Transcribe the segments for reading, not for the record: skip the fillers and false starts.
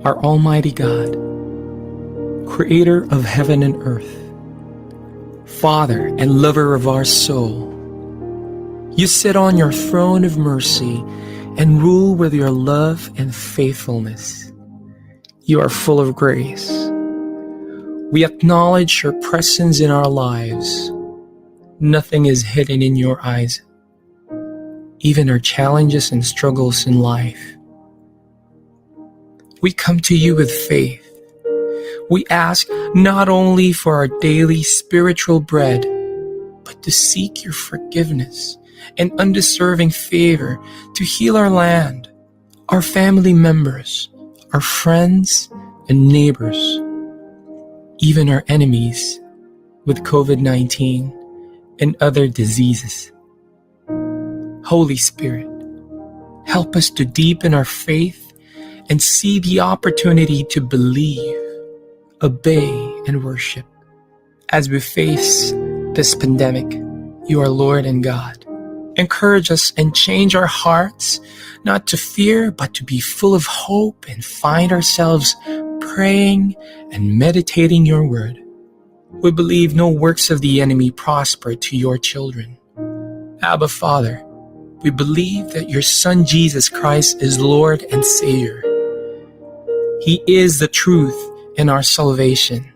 our Almighty God, Creator of heaven and earth, Father and lover of our soul, you sit on your throne of mercy and rule with your love and faithfulness. You are full of grace. We acknowledge your presence in our lives. Nothing is hidden in your eyes, even our challenges and struggles in life. We come to you with faith. We ask not only for our daily spiritual bread, but to seek your forgiveness and undeserving favor to heal our land, our family members, our friends and neighbors, even our enemies with COVID-19 and other diseases. Holy Spirit, help us to deepen our faith and see the opportunity to believe, obey, and worship. As we face this pandemic, you are Lord and God. Encourage us and change our hearts, not to fear, but to be full of hope and find ourselves praying and meditating your word. We believe no works of the enemy prosper to your children. Abba, Father, we believe that your Son Jesus Christ is Lord and Savior. He is the truth and our salvation.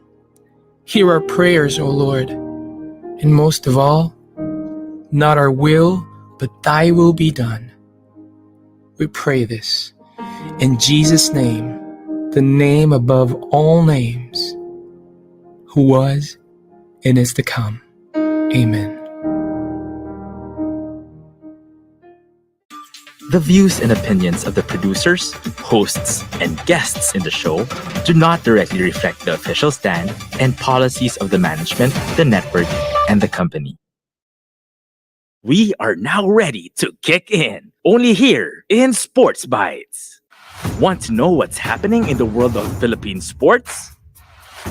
Hear our prayers, O Lord, and most of all, not our will, but thy will be done. We pray this in Jesus' name, the name above all names, who was and is to come. Amen. The views and opinions of the producers, hosts, and guests in the show do not directly reflect the official stand and policies of the management, the network, and the company. We are now ready to kick in, only here in Sports Bytes. Want to know what's happening in the world of Philippine sports?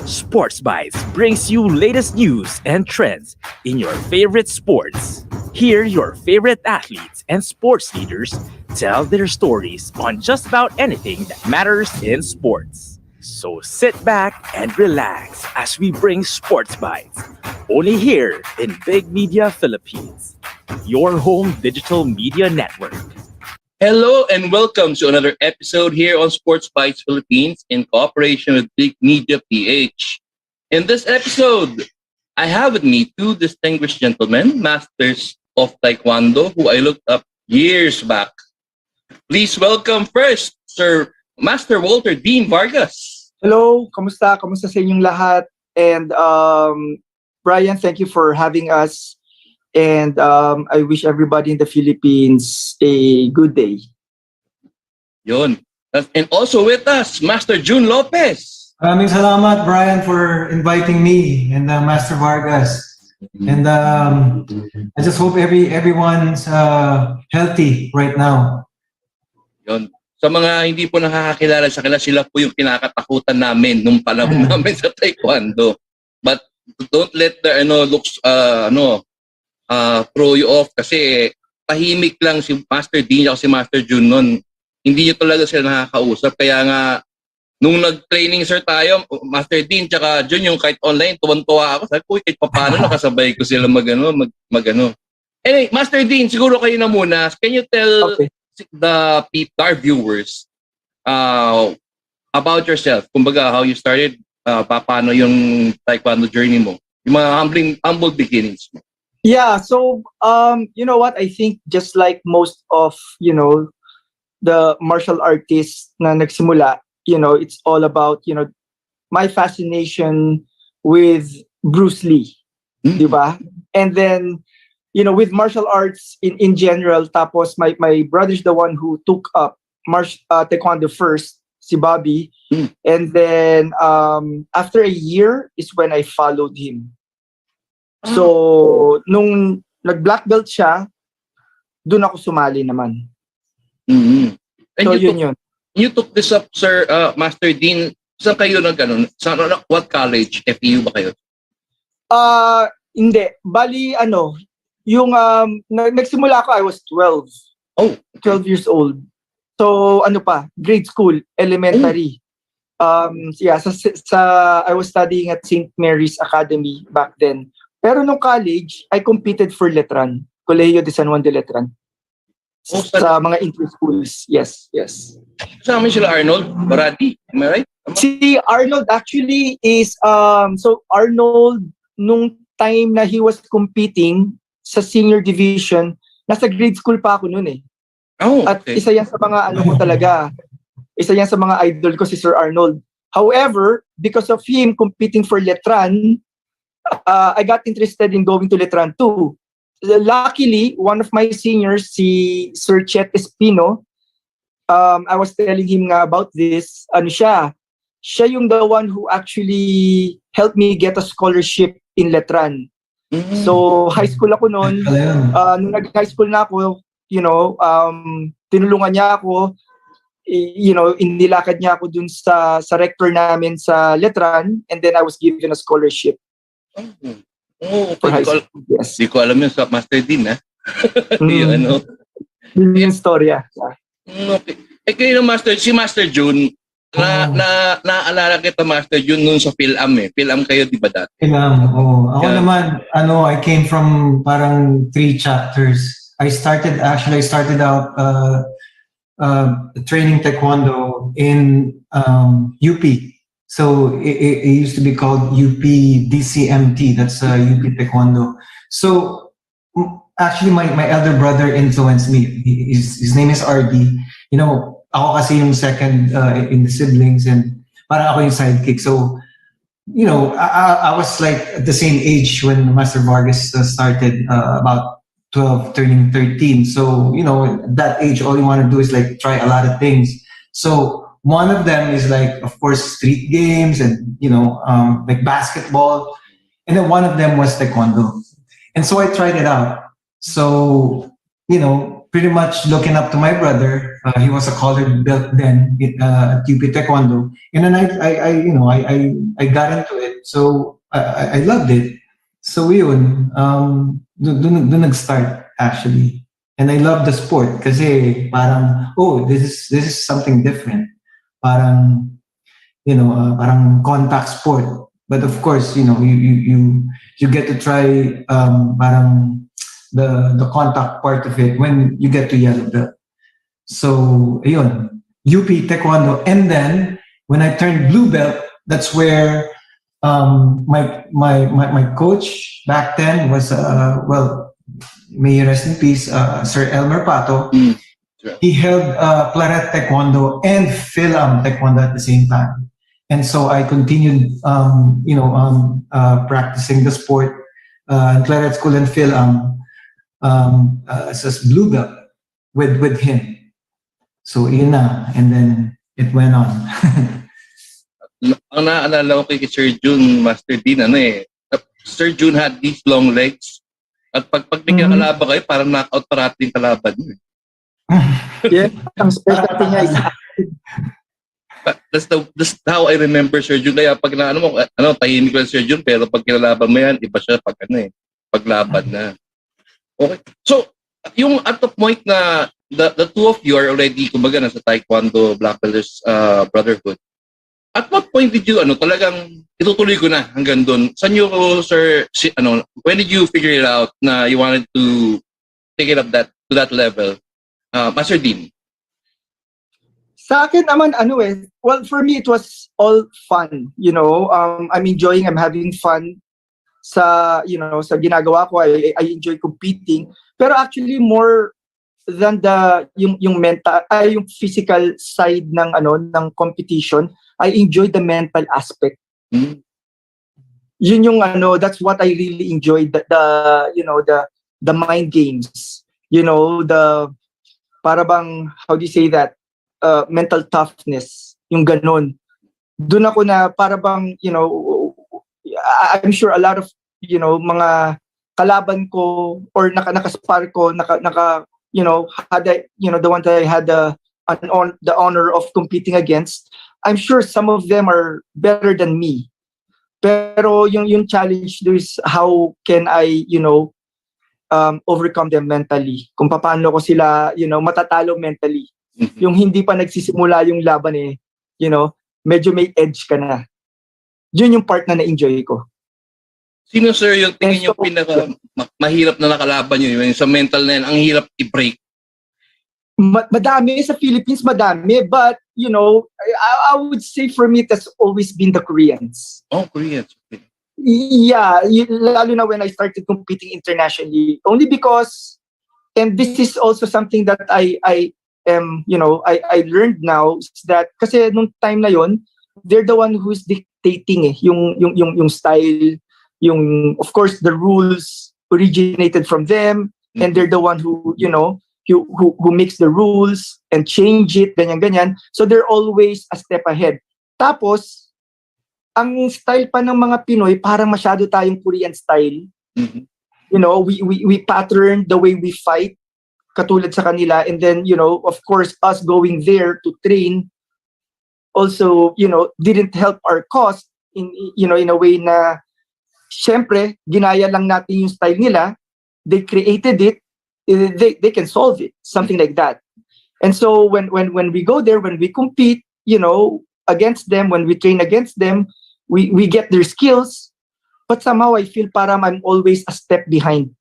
Sports Bytes brings you latest news and trends in your favorite sports. Hear your favorite athletes and sports leaders tell their stories on just about anything that matters in sports. So sit back and relax as we bring Sports Bytes, only here in BigMedia Philippines, your home digital media network. Hello and welcome to another episode here on Sports Bytes Philippines in cooperation with BigMedia PH. In this episode, I have with me two distinguished gentlemen, masters of Taekwondo, who I looked up years back. Please welcome first, Sir Master Walter Dean Vargas. Hello, kamusta? Kamusta sa inyong lahat? And Brian, thank you for having us. And I wish everybody in the Philippines a good day. Yun. And also with us, Master June Lopez. Maraming salamat, Brian, for inviting me and Master Vargas. And I just hope everyone's healthy right now. Yun. Sa mga hindi po nakakakilala sa kanila, sila po yung kinakatakutan namin nung panahon namin sa Taekwondo. But don't let the looks throw you off kasi tahimik lang si Master Dean at si Master June nun. Hindi nyo talaga sila nakakausap. Kaya nga, nung nag-training sir tayo, Master Dean tsaka June, yung kahit online, tuwan-tuwa ako. Sabi ko, kahit paano nakasabay ko sila magano. Anyway, Master Dean, siguro kayo na muna. Can you tell our viewers about yourself? Kumbaga, how you started, paano yung Taekwondo journey mo? Yung mga humble beginnings mo. Yeah, so you know what? I think just like most of, the martial artists na nagsimula, it's all about, my fascination with Bruce Lee, di ba? And then, with martial arts in general, tapos my brother's the one who took up Taekwondo first, si Bobby. And then after a year is when I followed him. So, nung nag-black belt siya, doon ako sumali naman. Mm-hmm. And so, you took this up, Sir Master Dean. Saan kayo what college? FEU ba kayo? Hindi. Bali, yung nagsimula ako, I was 12. Oh. 12 years old. So, grade school, elementary. Yeah, I was studying at St. Mary's Academy back then. Pero nung college, I competed for Letran, Colegio de San Juan de Letran. Oh, Sa mga inter-schools. Yes. kasama sila Arnold Barati. Am I right? Si Arnold actually is, so Arnold, nung time na he was competing sa senior division, nasa grade school pa ako noon eh. Oh, At okay. isa yan sa mga ano ko talaga. Isa yan sa mga idol ko si Sir Arnold. However, because of him competing for Letran, I got interested in going to Letran too. Luckily, one of my seniors, si Sir Chet Espino, I was telling him nga about this. Ano siya? Siya yung the one who actually helped me get a scholarship in Letran. So, high school ako noon. Nung nag-high school na ako, tinulungan niya ako, inilakad niya ako dun sa rector namin sa Letran, and then I was given a scholarship. Oh, For okay. high school. Yes. Di ko alam yun sa Master Dean, ha? Yung ano. Yun yung storya. Okay. Kayo si Master June, naalala kita Master June noon sa PhilAm eh. PhilAm kayo, di ba dati? PhilAm, oo. Ako Yeah. naman, I came from parang 3 chapters. I started out training Taekwondo in UP. So it used to be called UP DCMT. That's UP Taekwondo. So actually, my elder brother influenced me. His name is RD. Ako kasi yung second in the siblings, and parang ako yung sidekick. So, I was like at the same age when Master Vargas started, about 12, turning 13. So, at that age, all you want to do is like try a lot of things. So, one of them is like, of course, street games and, like basketball. And then one of them was Taekwondo. And so I tried it out. So, pretty much looking up to my brother. He was a colored belt then at UP Taekwondo. And then I got into it. So I loved it. So yun, dun nag-start actually. And I love the sport kasi parang, this is something different. Parang, parang contact sport. But of course, you get to try parang the contact part of it when you get to yellow belt. So, ayun, UP Taekwondo. And then when I turned blue belt, that's where my coach back then was may he rest in peace, Sir Elmer Pato. He held Claret Taekwondo and PhilAm Taekwondo at the same time. And so I continued, practicing the sport in Claret School and PhilAm as blue belt with him. So yun na, and then it went on. Ang naalala ko kay Sir June, Master Dean, Sir June had these long legs. At pag kalaban kayo, parang knockout parati yung kalaban niyo. Yeah, ang specialty niya is That's how I remember Sir June. Kaya pag tahimik lang Sir June, pero pag kinalaban mo yan, iba siya paglaban na. Okay. So, yung at the point na the two of you are already, kumbaga, nasa Taekwondo, Black Belters Brotherhood. At what point did you, talagang itutuloy ko na hanggang doon? Saan nyo, sir, when did you figure it out na you wanted to take it up to that level? Master Dean. sa akin naman, well, for me, it was all fun, I'm enjoying, I'm having fun sa, sa ginagawa ko. I enjoy competing. Pero actually, more than yung mental, yung physical side ng competition, I enjoy the mental aspect. Yun yung that's what I really enjoyed, the mind games. The para bang, how do you say that? Mental toughness, yung ganun. Doon ako na para bang, I'm sure a lot of, mga kalaban ko or nakaspar ko, had the one that I had the honor of competing against, I'm sure some of them are better than me. Pero yung challenge there is how can I, overcome them mentally. Kung paano ko sila, matatalo mentally. Yung hindi pa nagsisimula yung laban medyo may edge ka na. Yun yung part na na-enjoy ko. Sino sir yung tingin And yung pinaka mahirap na nakalaban nyo? Yung sa mental na yan, ang hirap i-break. Madami sa Philippines, madami. But, you know, I would say for me, it has always been the Koreans. Oh, Koreans. Okay. Yeah, lalo na when I started competing internationally. Only because, and this is also something that I am, you know, I learned now, is that kasi nung time na yon, they're the one who's dictating yung style, yung, of course, the rules originated from them, and they're the one who, you know, who makes the rules and change it, ganyan. So they're always a step ahead. Tapos, ang style pa ng mga Pinoy, parang masyado tayong Korean style. Mm-hmm. You know, we pattern the way we fight, katulad sa kanila. And then, you know, of course, us going there to train also, you know, didn't help our cause in, you know, in a way na, syempre, ginaya lang natin yung style nila. They created it. They can solve it. Something like that. And so when we go there, when we compete, you know, against them, when we train against them, we get their skills. But somehow I feel parang I'm always a step behind.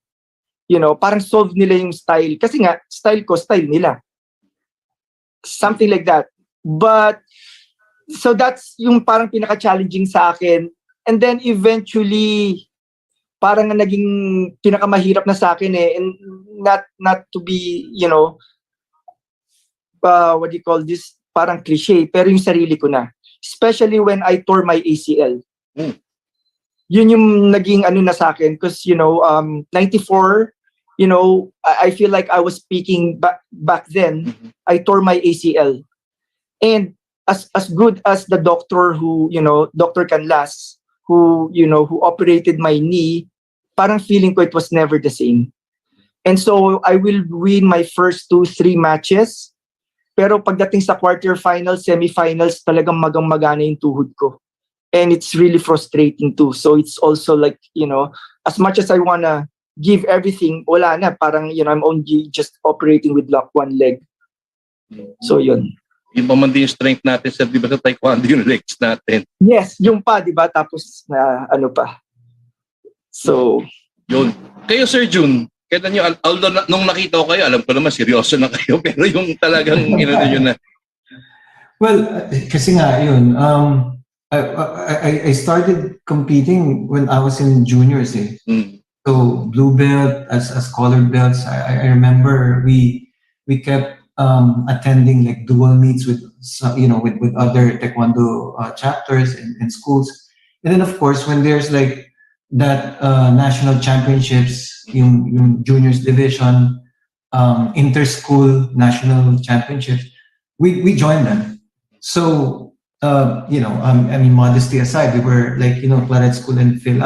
You know, parang solve nila yung style. Kasi nga, style ko, style nila. Something like that. But, so that's yung parang pinaka-challenging sa akin. And then eventually, parang naging pinakamahirap na sa akin eh. And not to be, you know, what do you call this? Parang cliche. Pero yung sarili ko na. Especially when I tore my ACL. Yun yung naging ano na sa akin. Because, you know, 94, you know, I feel like I was speaking back then. I tore my ACL. And as good as the doctor who, you know, Dr. Canlas, who, you know, who operated my knee, parang feeling ko it was never the same. And so I will win my first 2-3 matches. Pero pagdating sa quarterfinals, semifinals, talagang magang-magana yung tuhod ko. And it's really frustrating too. So it's also like, you know, as much as I wanna give everything, wala na. Parang, you know, I'm only just operating with one leg. So yun. Yung pa man din yung strength natin sa, di ba, sa taekwondo yung legs natin. Yes, yung pa, di ba? Tapos na ano pa. So, yun. Kayo, Sir Jun, kailan nyo, although nung nakita ko kayo, alam ko naman, seryoso na kayo, pero yung talagang inano nyo na. Well, kasi nga, yun, I started competing when I was in juniors eh. So, blue belt, as colored belts, I remember we kept attending like dual meets with, you know, with other taekwondo chapters in schools. And then, of course, when there's like that national championships, yung juniors division, inter-school national championships, we joined them. So, you know, I mean, modesty aside, we were like, you know, Claret School and Phil,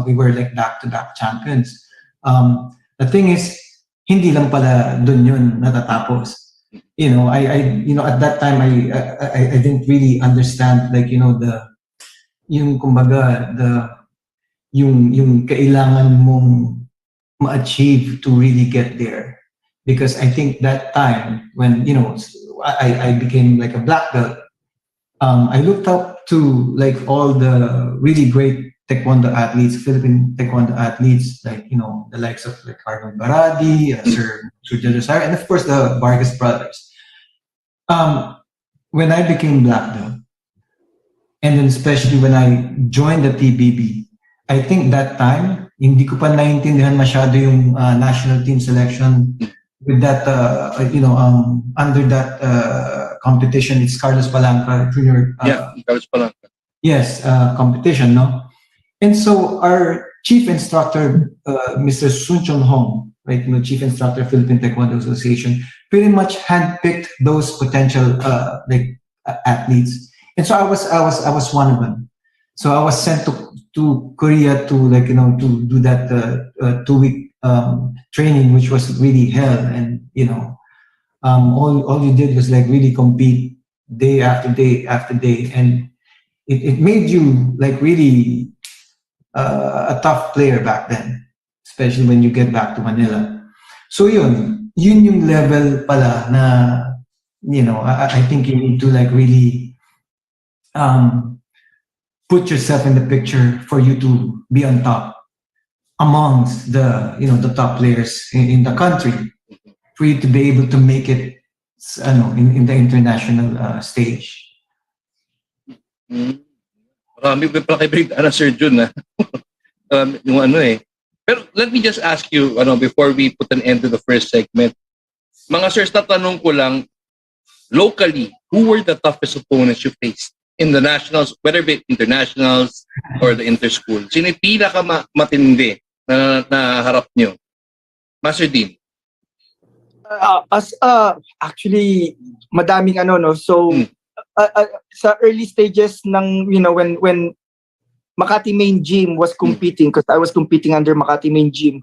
we were like back-to-back champions. The thing is, hindi lang pala dun yun natatapos. You know, you know, at that time, I didn't really understand, like, you know, yung kailangan mong ma-achieve to really get there. Because I think that time when, you know, I became like a black belt, I looked up to like all the really great taekwondo athletes, Philippine taekwondo athletes, like, you know, the likes of like Arnold Baradi, Sir Jadosar, and of course the Vargas brothers. When I became black belt, and then especially when I joined the TBB, I think that time, hindi ko pa naiintindihan masyado yung national team selection with that, you know, under that competition. It's Carlos Palanca Jr. Carlos Palanca. Yes, competition, no? And so our chief instructor, Mr. Sun Chon Hong, right, you know, chief instructor, Philippine Taekwondo Association, pretty much handpicked those potential athletes. And so I was one of them. So I was sent to Korea to, like, you know, to do that 2-week training, which was really hell. And, you know, all you did was like really compete day after day after day. And it made you like really a tough player back then, especially when you get back to Manila. So yun yung level pala na, you know, I think you need to like really put yourself in the picture for you to be on top amongst the the top players in the country, for you to be able to make it in the international stage. Marami pa pala kayo na Sir Jun na. Yung ano eh. Pero let me just ask you, before we put an end to the first segment, mga sirs, tatanong ko lang, locally, who were the toughest opponents you faced in the nationals, whether it internationals or the interschool? Sino yung pinaka-matindi na harap nyo? Master Dean? Actually, madaming So, sa early stages ng, when Makati Main Gym was competing, because I was competing under Makati Main Gym,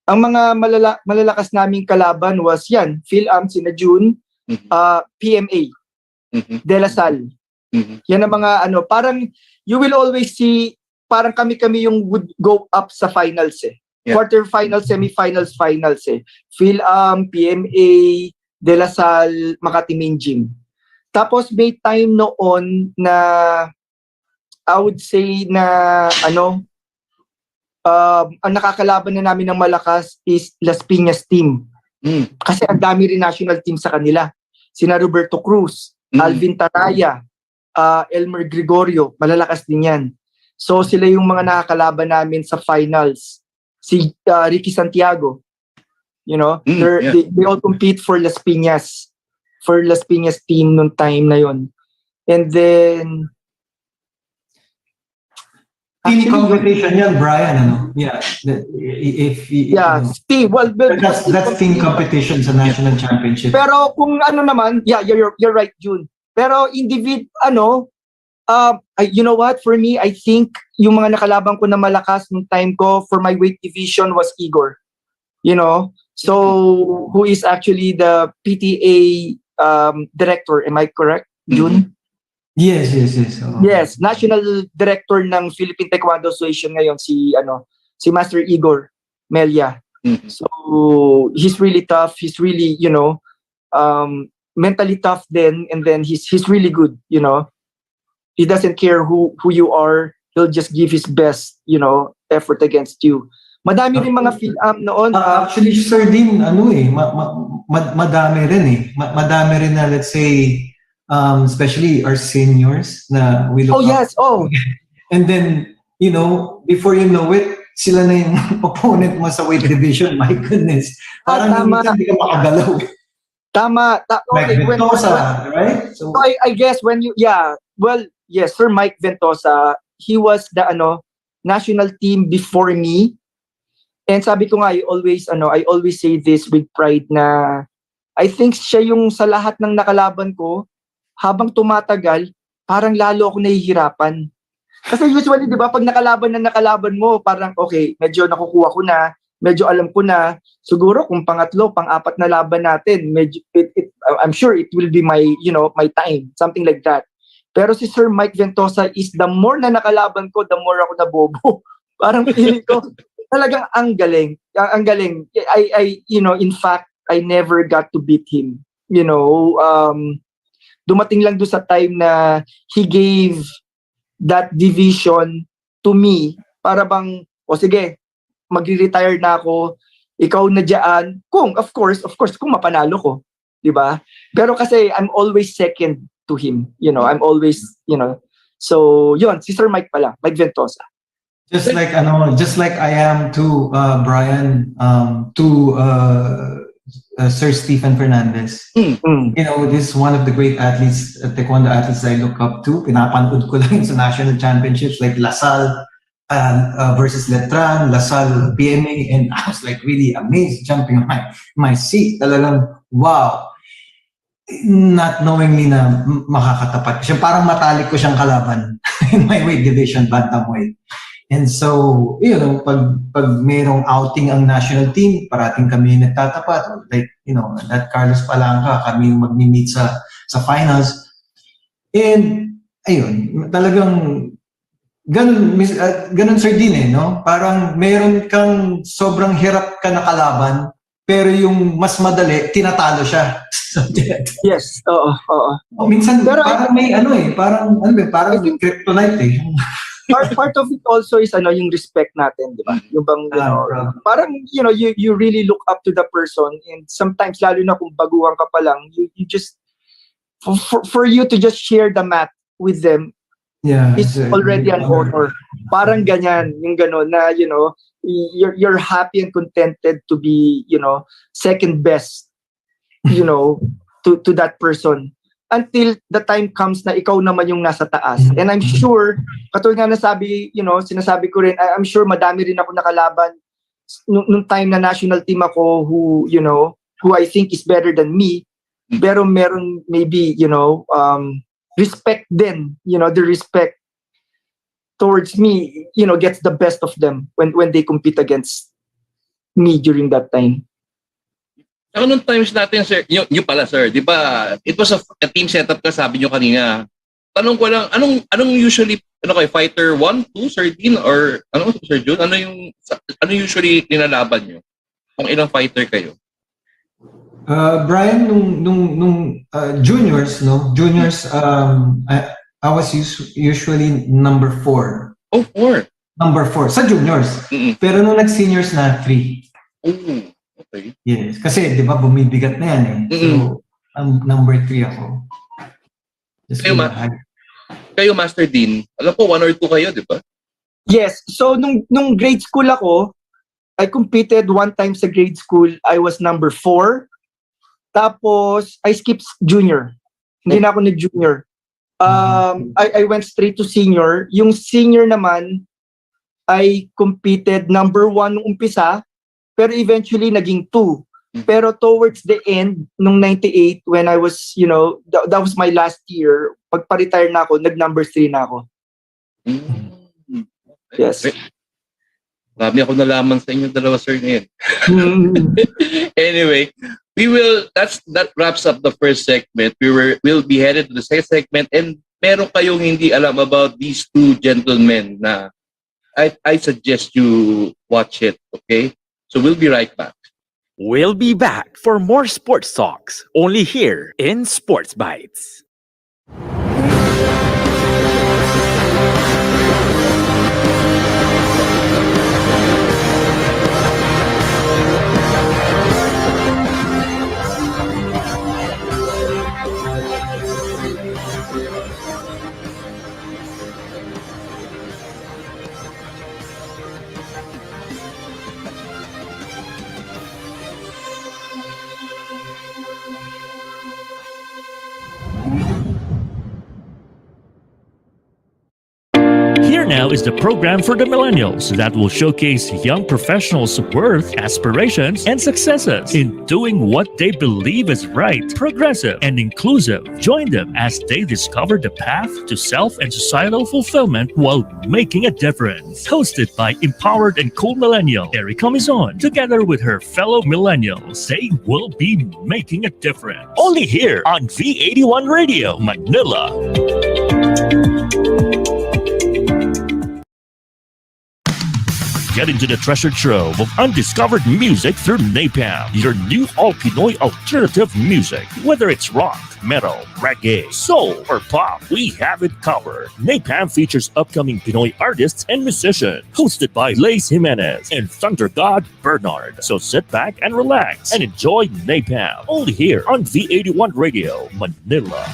ang mga malalakas naming kalaban was yan, PhilAm, sina June, PMA, De La Salle. Yan ang mga parang you will always see, parang kami yung would go up sa finals eh. Yeah. Quarterfinals, semifinals, finals eh. PhilAm, PMA, De La Salle, Makati Main Gym. Tapos may time noon na I would say na ang nakakalaban na namin ng malakas is Las Piñas team. Kasi ang dami rin national team sa kanila. Sina Roberto Cruz, Alvin Taraya, Elmer Gregorio, malalakas din yan. So sila yung mga nakakalaban namin sa finals. Si Ricky Santiago, they all compete for Las Piñas team nung time na yon. And then team competition yan, Brian, Yeah. Team. Well, that's team competition sa national championship. Pero kung naman, you're right, June. Pero you know what? For me, I think yung mga nakalaban ko na malakas nung time ko for my weight division was Igor. So who is actually the PTA director? Am I correct, June? Yes. Yes, National Director ng Philippine Taekwondo Association ngayon si Master Igor Melia. So he's really tough. He's really, mentally tough then, and then he's really good, He doesn't care who you are. He'll just give his best, effort against you. Madami rin mga PhilAm noon. Actually, Sir Dean, madami rin eh. Madami rin na, let's say, especially our seniors na we look up. Yes. And then, before you know it, sila na yung opponent mo sa weight division. My goodness. Parang hindi ka makagalaw. Tama. Okay, Ventosa, right? So I guess yes, Sir Mike Ventosa, he was the national team before me. And sabi ko nga, I always say this with pride na I think siya yung sa lahat ng nakalaban ko, habang tumatagal, parang lalo ako nahihirapan. Kasi usually, di ba, pag nakalaban mo, parang okay, medyo nakukuha ko na, medyo alam ko na, siguro kung pangatlo, pang-apat na laban natin, I'm sure it will be my time, something like that. Pero si Sir Mike Ventosa is the more na nakalaban ko, the more ako nabobo. Parang feeling ko, talagang ang galing. Ang galing. In fact, I never got to beat him. Dumating lang doon sa time na he gave that division to me para bang, sige, magre-retire na ako, ikaw na dyan. Of course, kung mapanalo ko. Diba? Pero kasi I'm always second to him. I'm always, So, yun, si Sir Mike pala, Mike Ventosa. Just like I am to Brian, to Sir Stephen Fernandez. This is one of the great athletes, taekwondo athletes I look up to. Pinapanood ko lang sa national championships like LaSalle versus Letran, LaSalle PMA, and I was like really amazed, jumping on my seat. Talagang wow. Not knowingly na makakatapat siya, parang matalik ko siyang kalaban in my weight division, bantamweight. And so, pag mayroong outing ang national team, parating kami nagtatapat. Like, that Carlos Palanca, kami yung magmi-meet sa finals. And, ayun, talagang ganun Sir Dean no? Parang meron kang sobrang hirap ka na kalaban, pero yung mas madali, tinatalo siya. Yes, oo. Minsan, Pero parang may parang I think kryptonite eh. part of it also is yung respect natin, di ba? Yung bang, Bro. parang, you really look up to the person, and sometimes, lalo na kung baguhan ka pa lang, you just, for you to just share the mat with them, Yeah, is already an honor. Parang ganyan, yung gano'n na, you're happy and contented to be, second best, to that person. Until the time comes na ikaw naman yung nasa taas. And I'm sure, katulad nga sinasabi ko rin, I'm sure madami rin ako nakalaban nung time na national team ako who I think is better than me. Pero meron maybe, respect din, the respect towards me, gets the best of them when they compete against me during that time. Saka nung times natin, sir, yung pala, sir, di ba, it was a team setup ka, sabi nyo kanina. Tanong ko lang, anong usually, fighter 1, 2, Sir Dean, or Sir Jun? Ano usually ninalaban nyo? Kung ilang fighter kayo? Brian, nung juniors, I was usually number 4. Oh, 4. Number 4 sa juniors. Pero nung nag-seniors na, 3. Oh, okay. Yes, kasi 'di ba bumibigat na yan eh. So, number 3 ako. Kayo, Master Dean, alam ko 1 or 2 kayo, di ba? Yes. So nung grade school ako, I competed one time sa grade school. I was number 4. Tapos I skipped junior. Hindi na ako nag-junior. I went straight to senior. Yung senior naman, I competed number 1 nung umpisa, pero eventually naging 2. Pero towards the end, nung 98, when I was, that was my last year, pagpa-retire na ako, nag-number 3 na ako. Yes. Marami ako nalaman sa inyo dalawa, sir, ngayon. Anyway, that wraps up the first segment. We'll be headed to the second segment, and meron kayong hindi alam about these two gentlemen na I suggest you watch it, okay? So we'll be right back. We'll be back for more sports talks, only here in Sports Bytes. Here now is the program for the millennials that will showcase young professionals' worth, aspirations, and successes in doing what they believe is right, progressive, and inclusive. Join them as they discover the path to self and societal fulfillment while making a difference. Hosted by empowered and cool millennial Erica Mizon, together with her fellow millennials, they will be making a difference. Only here on V81 Radio, Manila. Get into the treasure trove of undiscovered music through Napalm, your new all-Pinoy alternative music. Whether it's rock, metal, reggae, soul, or pop, we have it covered. Napalm features upcoming Pinoy artists and musicians, hosted by Lace Jimenez and Thunder God Bernard. So sit back and relax and enjoy Napalm, only here on V81 Radio, Manila.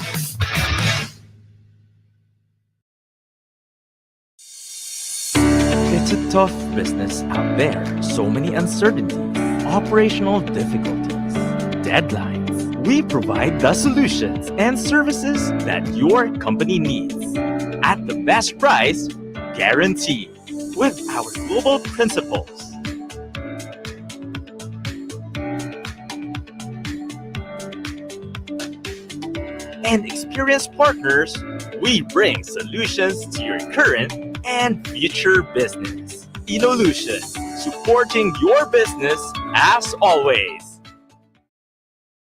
It's a tough business out there. So many uncertainties, operational difficulties, deadlines. We provide the solutions and services that your company needs at the best price, guaranteed, with our global principles. And experienced partners, we bring solutions to your current and future business. Inolution, supporting your business as always.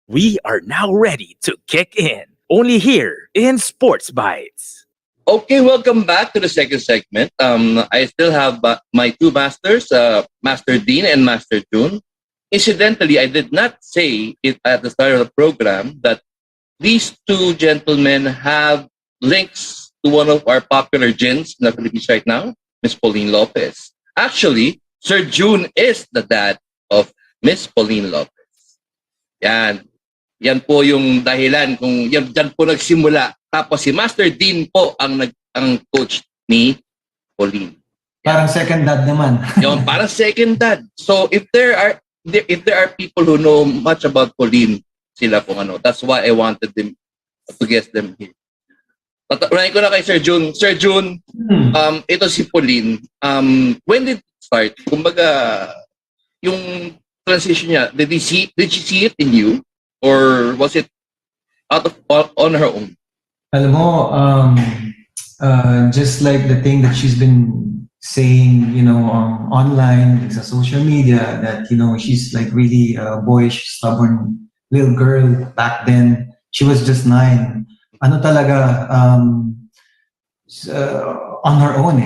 We are now ready to kick in, only here in Sports Bytes. Okay, welcome back to the second segment. I still have my two masters, Master Dean and Master June. incidentally, I did not say it at the start of the program that these two gentlemen have links to one of our popular gins in the Philippines right now, Miss Pauline Lopez. Actually, Sir June is the dad of Miss Pauline Lopez. Yan. Yan po yung dahilan kung yan po nagsimula. Tapos si Master Dean po ang coach ni Pauline. Parang second dad naman. Yung parang second dad. So if there are people who know much about Pauline, sila pong ano. That's why I wanted them to guest them here. Unahin ko na kay Sir June. Sir June, ito si Pauline. When did it start? Kumbaga, yung transition niya, did she see it in you? Or was it on her own? Alam mo, just like the thing that she's been saying, online, sa social media, that, she's like really a boyish, stubborn little girl back then. She was just 9. Ano talaga, on her own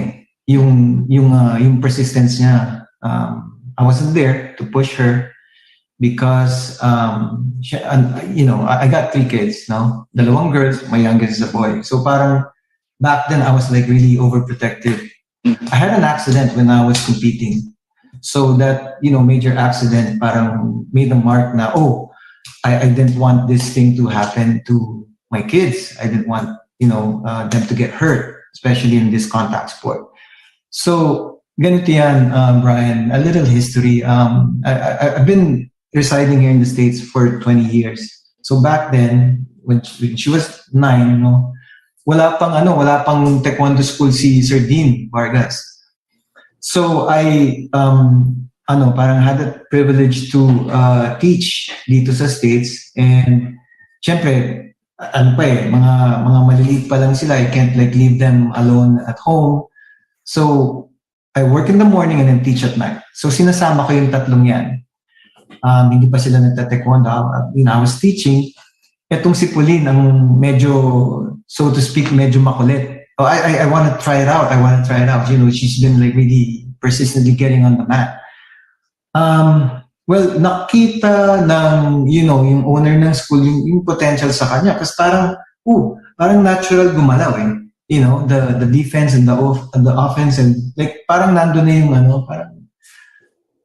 yung persistence niya. I wasn't there to push her because, I got 3 kids, no? 2 girls, my youngest is a boy. So parang back then I was like really overprotective. I had an accident when I was competing. So that, major accident parang made a mark na, I didn't want this thing to happen to my kids. I didn't want, them to get hurt, especially in this contact sport. So, ganito yan, Brian, a little history. I've been residing here in the States for 20 years. So back then, when she was 9, wala pang taekwondo school si Sir Dean Vargas. So I parang had the privilege to teach dito sa States, and syempre mga maliliit pa lang sila. I can't like leave them alone at home. So I work in the morning and then teach at night. So sinasama ko yung tatlong yan. Hindi pa sila nagta-taekwondo. I was teaching. Etong si Pauline ang medyo, so to speak, medyo makulit. I want to try it out. She's been like really persistently getting on the mat. Well, nakita ng, yung owner ng school, yung potential sa kanya. Kasi parang natural gumalaw eh. The defense and the offense, and like parang nandun na yung parang.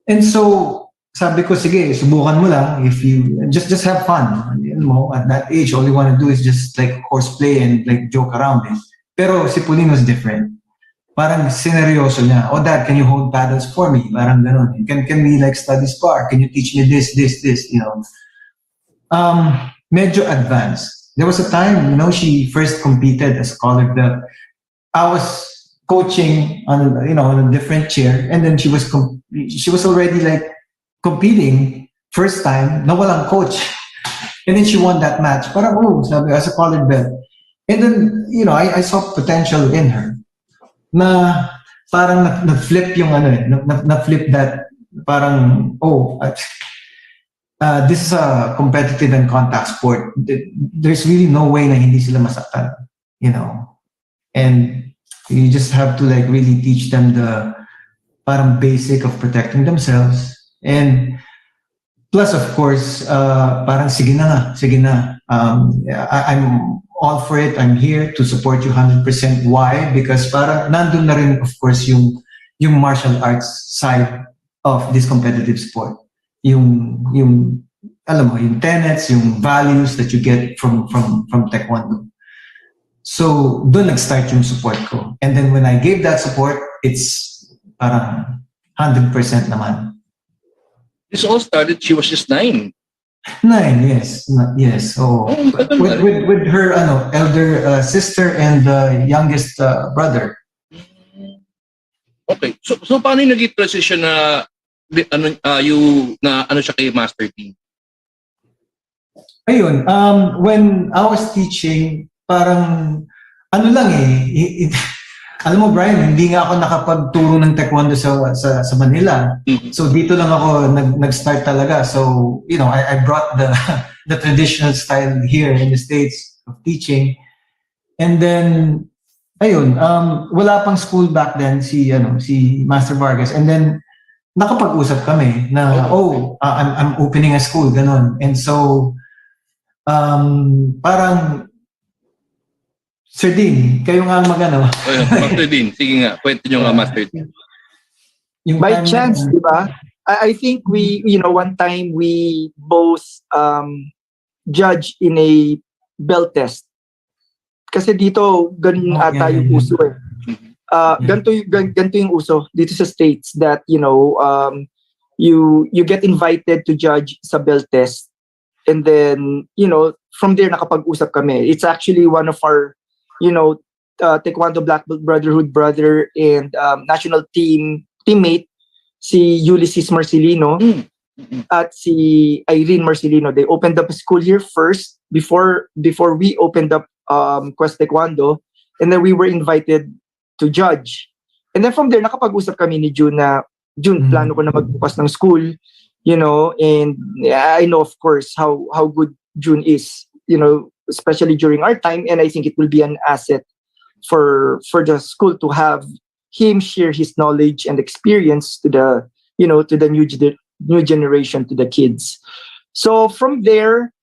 And so, sabi ko, sige, subukan mo lang. If you just have fun. At that age, all you want to do is just like horseplay and like joke around eh. Pero si Pauline was different. Parang sineryoso niya. Oh, Dad, can you hold paddles for me? Parang ganun. Can we like study spar? Can you teach me this? Medyo advanced. There was a time, she first competed as colored belt. I was coaching on a different chair, and then she was already like competing first time na walang coach, and then she won that match. Parang sabi as a colored belt, and then I saw potential in her. Na parang na-flip yung na-flip that parang this is a competitive and contact sport. There's really no way na hindi sila masaktan, and you just have to like really teach them the parang basic of protecting themselves, and plus of course parang sige na. I'm all for it. I'm here to support you 100%. Why? Because parang nandun na rin of course yung martial arts side of this competitive sport. Yung alam mo, yung tenets, yung values that you get from Taekwondo. So doon nag-start yung support ko. And then when I gave that support, it's parang 100% naman. This all started, she was just 9. 9, yes. Yes. So with her elder sister and the youngest brother. Okay. So paano yung naging transition na siya kay Master Dean? Ayun, when I was teaching, parang lang alam mo Brian, hindi nga ako nakapagturo ng taekwondo sa Manila. Mm-hmm. So dito lang ako nag-start talaga. So, I brought the traditional style here in the States of teaching. And then ayun, wala pang school back then si Master Vargas. And then nakapag-usap kami na, I'm opening a school, ganon. And so, parang, Sir Dean, kayo nga mag-ano. Master Dean, sige nga, kwento nyo nga, Master Dean. By chance, di ba? I think we, one time we both judge in a bell test. Kasi dito, ganun ata yung uso eh. Ganito yung uso dito sa States that, you get invited to judge sa bell test. And then, from there nakapag-usap kami. It's actually one of our, Taekwondo Black Belt Brotherhood brother and national teammate, si Ulysses Marcelino at si Irene Marcelino. They opened up a school here first before we opened up Quest Taekwondo, and then we were invited to judge. And then from there, nakapag-usap kami ni June na, plano ko na magbukas ng school, and I know, of course, how good June is, especially during our time, and I think it will be an asset for the school to have him share his knowledge and experience to the, to the new generation, to the kids. So from there,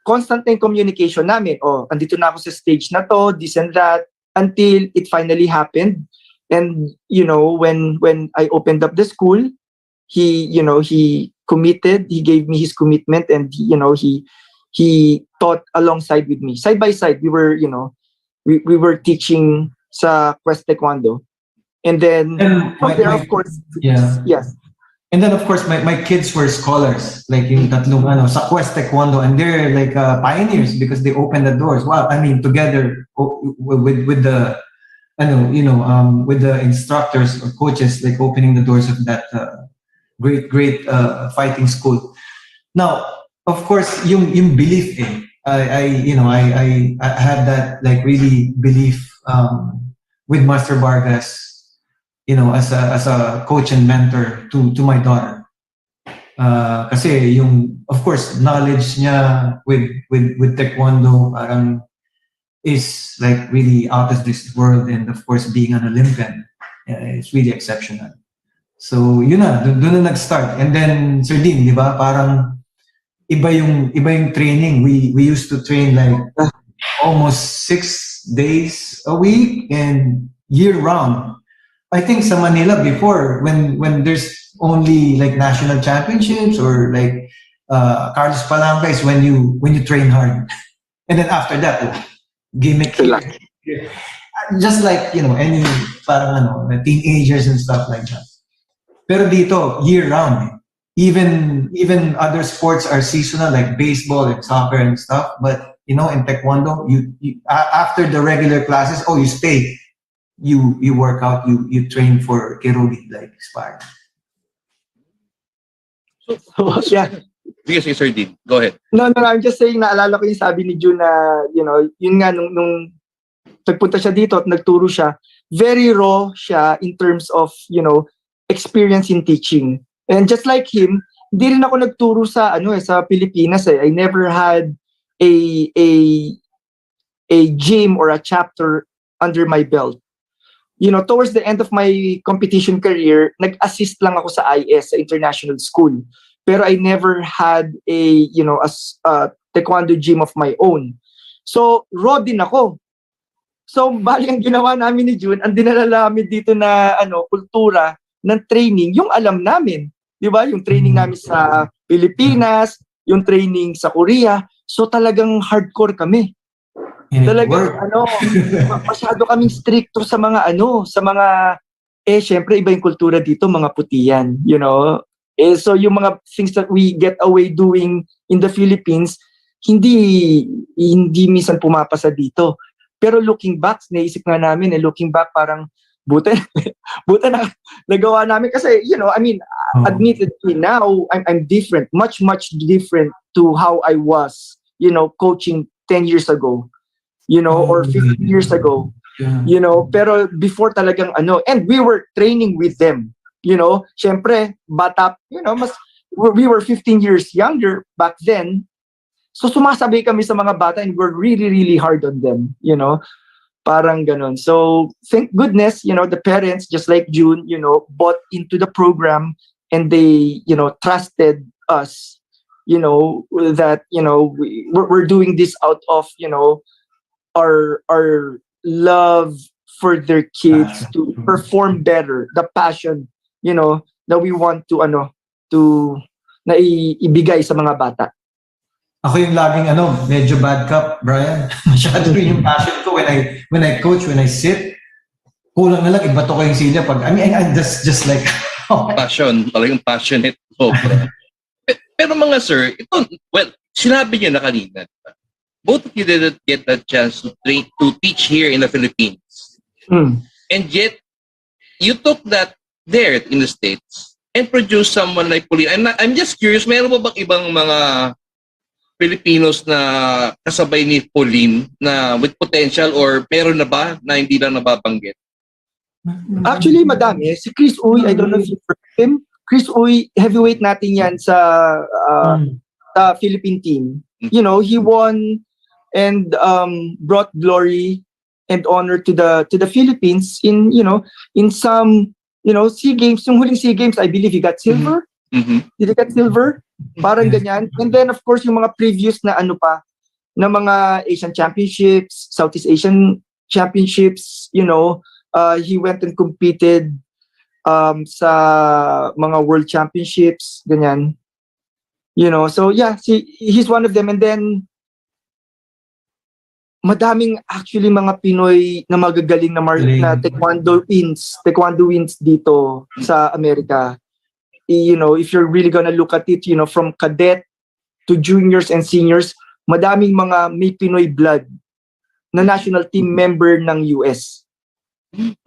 constant na yung communication namin. Andito na ako sa stage na to, this and that, until it finally happened. And, when I opened up the school, he committed, he gave me his commitment, and, he taught alongside with me. Side by side, we were, we were teaching sa Quest Taekwondo. And then, from there, of course, yes. And then, of course, my kids were scholars, like yung tatlong sa Quest Taekwondo, and they're like pioneers because they opened the doors. Well, I mean, together with the, with the instructors or coaches, like opening the doors of that great fighting school. Now, of course, yung belief I had that like really belief with Master Vargas, as a coach and mentor to my daughter. Kasi of course, knowledge niya with Taekwondo parang is like really out of this world, and of course, being an Olympian, it's really exceptional. So, doon na nag-start. And then, Sir Dean, di ba, parang iba yung training. We used to train like almost 6 days a week and year-round. I think sa Manila before, when there's only like national championships or like Carlos Palanca is when you train hard, and then after that, gimmick. Just like any parang teenagers and stuff like that. Pero dito year round, even other sports are seasonal like baseball and soccer and stuff. But in Taekwondo, you after the regular classes, you stay. You work out, you train for Kerugi, like sparring. So, yeah. Sige, Sir Dean. Go ahead. No, I'm just saying, naalala ko yung sabi ni June na, yun nga, nung nagpunta siya dito at nagturo siya, very raw siya in terms of, experience in teaching. And just like him, hindi rin ako nagturo sa, sa Pilipinas eh. I never had a gym or a chapter under my belt. Towards the end of my competition career, nag-assist lang ako sa IS, sa international school. Pero I never had a taekwondo gym of my own. So, raw din ako. So, bali ang ginawa namin ni June, ang dinala namin dito na kultura ng training, yung alam namin. Di ba? Yung training namin sa Pilipinas, yung training sa Korea. So, talagang hardcore kami. Talagang masyado kaming stricto sa mga syempre iba yung kultura dito, mga puti yan, so yung mga things that we get away doing in the Philippines, hindi minsan pumapasa dito. Pero looking back, naisip nga namin looking back, parang buta na nagawa namin kasi admittedly now I'm different, much different to how I was, coaching 10 years ago. Or 15 years ago, pero before talagang and we were training with them, syempre, bata, we were 15 years younger back then, so sumasabi kami sa mga bata and we're really, really hard on them, parang ganon. So, thank goodness, the parents, just like June, bought into the program and they, trusted us, that, we're doing this out of, our love for their kids to perform better, the passion, that we want to ibigay sa mga bata. Ako yung laging medyo bad cup, Brian. Masyado rin yung passion ko when I coach, when I sit. Kulang na lang, ibato ko yung silya pag, I'm just like... Passion, talagang passionate. Pero mga sir, ito, well, sinabi niyo na kanina, both of you didn't get the chance to teach here in the Philippines. And yet, you took that there in the States and produced someone like Pauline. I'm just curious, meron mo bang ibang mga Filipinos na kasabay ni Pauline na with potential or meron na ba na hindi lang nababanggit? Actually, madami. Si Chris Uy, I don't know if you've heard him. Chris Uy, heavyweight natin yan sa Philippine team. He won and brought glory and honor to the Philippines in some SEA Games. Yung huling SEA Games, I believe he got silver. Did he get silver? Parang ganyan. And then of course yung mga previous na na mga Asian Championships, Southeast Asian Championships, he went and competed sa mga World Championships, ganyan. So yeah, he's one of them. And then madaming actually mga Pinoy na magagaling na taekwondo wins dito sa Amerika. If you're really gonna look at it, from cadet to juniors and seniors, madaming mga may Pinoy blood na national team member ng US.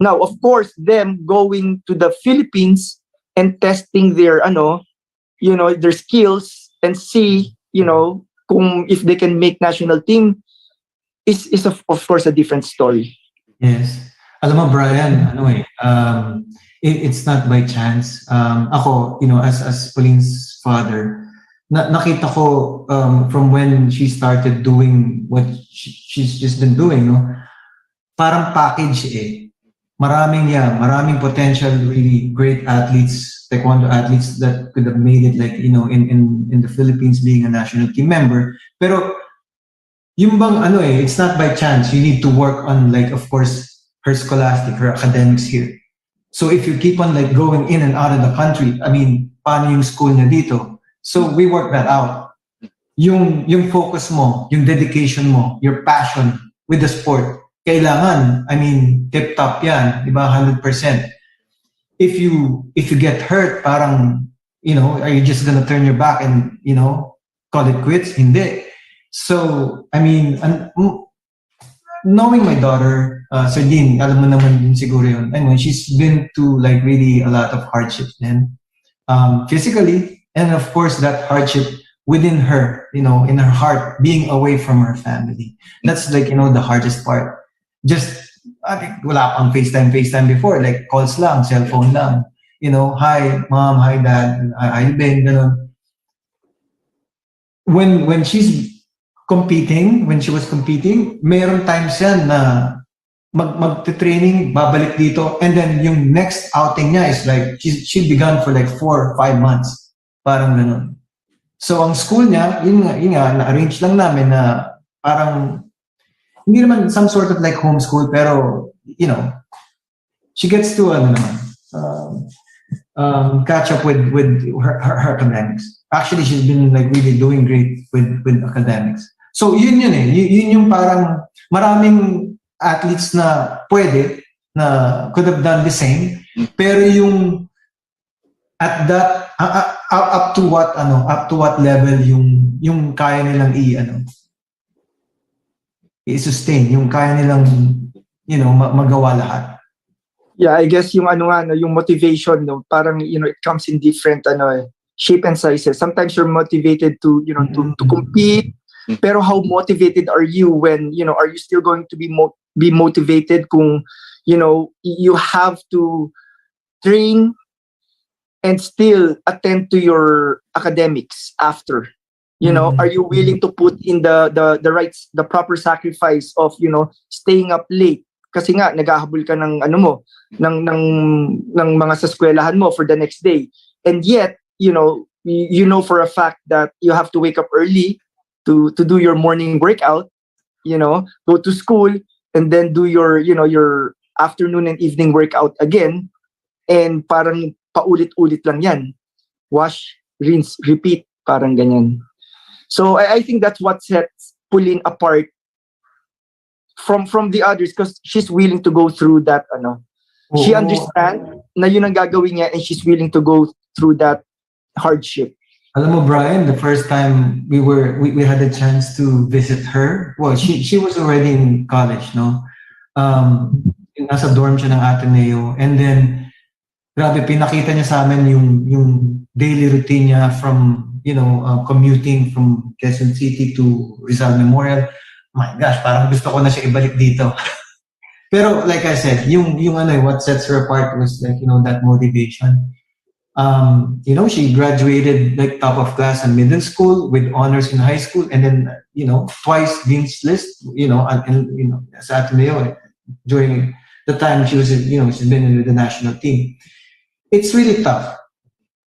Now, of course, them going to the Philippines and testing their their skills and see, kung if they can make national team is of course a different story. Yes. Alam mo, Brian, it's not by chance. Ako, as Pauline's father, nakita ko from when she started doing what she's just been doing, parang package maraming potential, really great athletes, taekwondo athletes that could have made it like, in the Philippines being a national team member. Pero yung bang it's not by chance. You need to work on, like, of course, her scholastic, her academics here. So if you keep on like going in and out of the country, paano yung school niya dito? So we work that out. Yung focus mo, yung dedication mo, your passion with the sport, kailangan, tip-top yan, di ba, 100%. If you get hurt, parang, are you just gonna turn your back and, call it quits? Hindi. So, knowing my daughter, Sir Dean, alam mo naman din siguro yun. She's been to like really a lot of hardships then, physically, and of course that hardship within her, in her heart, being away from her family. That's like, the hardest part. Just, wala pang FaceTime before, like calls lang, cellphone lang. Hi mom, hi dad, hi Ben, ganun. When she was competing, mayroon times yan na mag-training, babalik dito, and then yung next outing niya is like, she'd be gone for like 4 or 5 months. Parang ganun. So ang school niya, yun nga, na-arrange lang namin na parang, hindi naman some sort of like homeschool, pero, she gets to, catch up with her academics. Actually, she's been like really doing great with academics. So yun yung parang maraming athletes na pwede, na could have done the same, pero yung at that up to what level yung kaya nilang i-sustain, yung kaya nilang magawa lahat. Yeah, I guess yung yung motivation, parang it comes in different shape and sizes. Sometimes you're motivated to to compete, pero how motivated are you when are you still going to be motivated kung you have to train and still attend to your academics after? Are you willing to put in the proper sacrifice of staying up late kasi nga naghahabol ka ng ng mga sa eskwelahan mo for the next day, and yet, you know for a fact that you have to wake up early to do your morning workout, go to school, and then do your afternoon and evening workout again, and parang paulit-ulit lang yan. Wash, rinse, repeat, parang ganyan. So I think that's what sets Pauline apart from the others, because she's willing to go through that, she understands na yun ang gagawin niya, and she's willing to go through that hardship. Alam mo, Brian, the first time we had a chance to visit her, well, she was already in college, no? Nasa dorm siya ng Ateneo, and then grabe, pinakita niya sa amin yung daily routine niya from commuting from Quezon City to Rizal Memorial. My gosh, parang gusto ko na siya ibalik dito. Pero like I said, yung what sets her apart was like, that motivation. She graduated like top of class in middle school with honors in high school, and then twice Dean's List, sa Ateneo during the time she was she's been in the national team. It's really tough.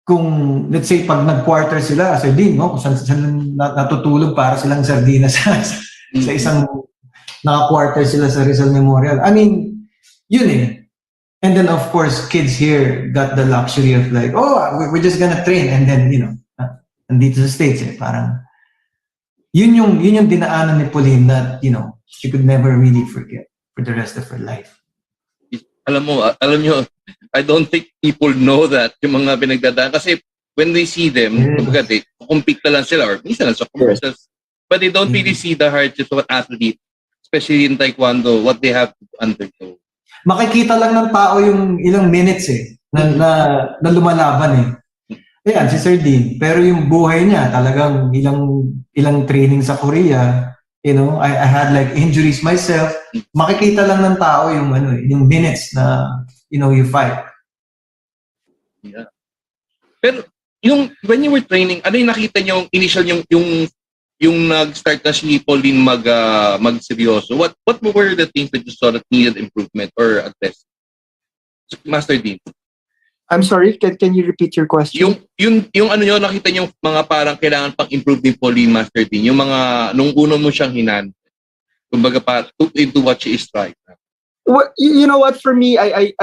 Kung let's say pag nag-quarter sila, sardine, kung saan natutulog para silang sardinas sa isang naka-quarter sila sa Rizal Memorial. I mean, yun eh. And then of course, kids here got the luxury of like, we're just gonna train, and then nandito sa States parang yun yung dinaanan ni Pauline that she could never really forget for the rest of her life. Alam nyo, I don't think people know that yung mga pinagdadaan, kasi when they see them, compete na lang sila, or minsan lang sa commercials, but they don't really see the hardships of an athlete, especially in Taekwondo, what they have to undergo. Makikita lang ng tao yung ilang minutes na lumalaban eh. Ayan, si Sir Dean. Pero yung buhay niya, talagang ilang training sa Korea, I had like injuries myself. Makikita lang ng tao yung minutes na, you fight. Yeah. Pero when you were training, ano yung nakita niyo initial yung nag-start na si Pauline magseryoso? What were the things that you saw that needed improvement or address? Master Dean. I'm sorry, can you repeat your question? Yung ano nyo, nakita nyo mga parang kailangan pang improve din Pauline, Master Dean, yung mga nung uno mo siyang hinan, kumbaga into what she is right now. Well, you know what, for me, I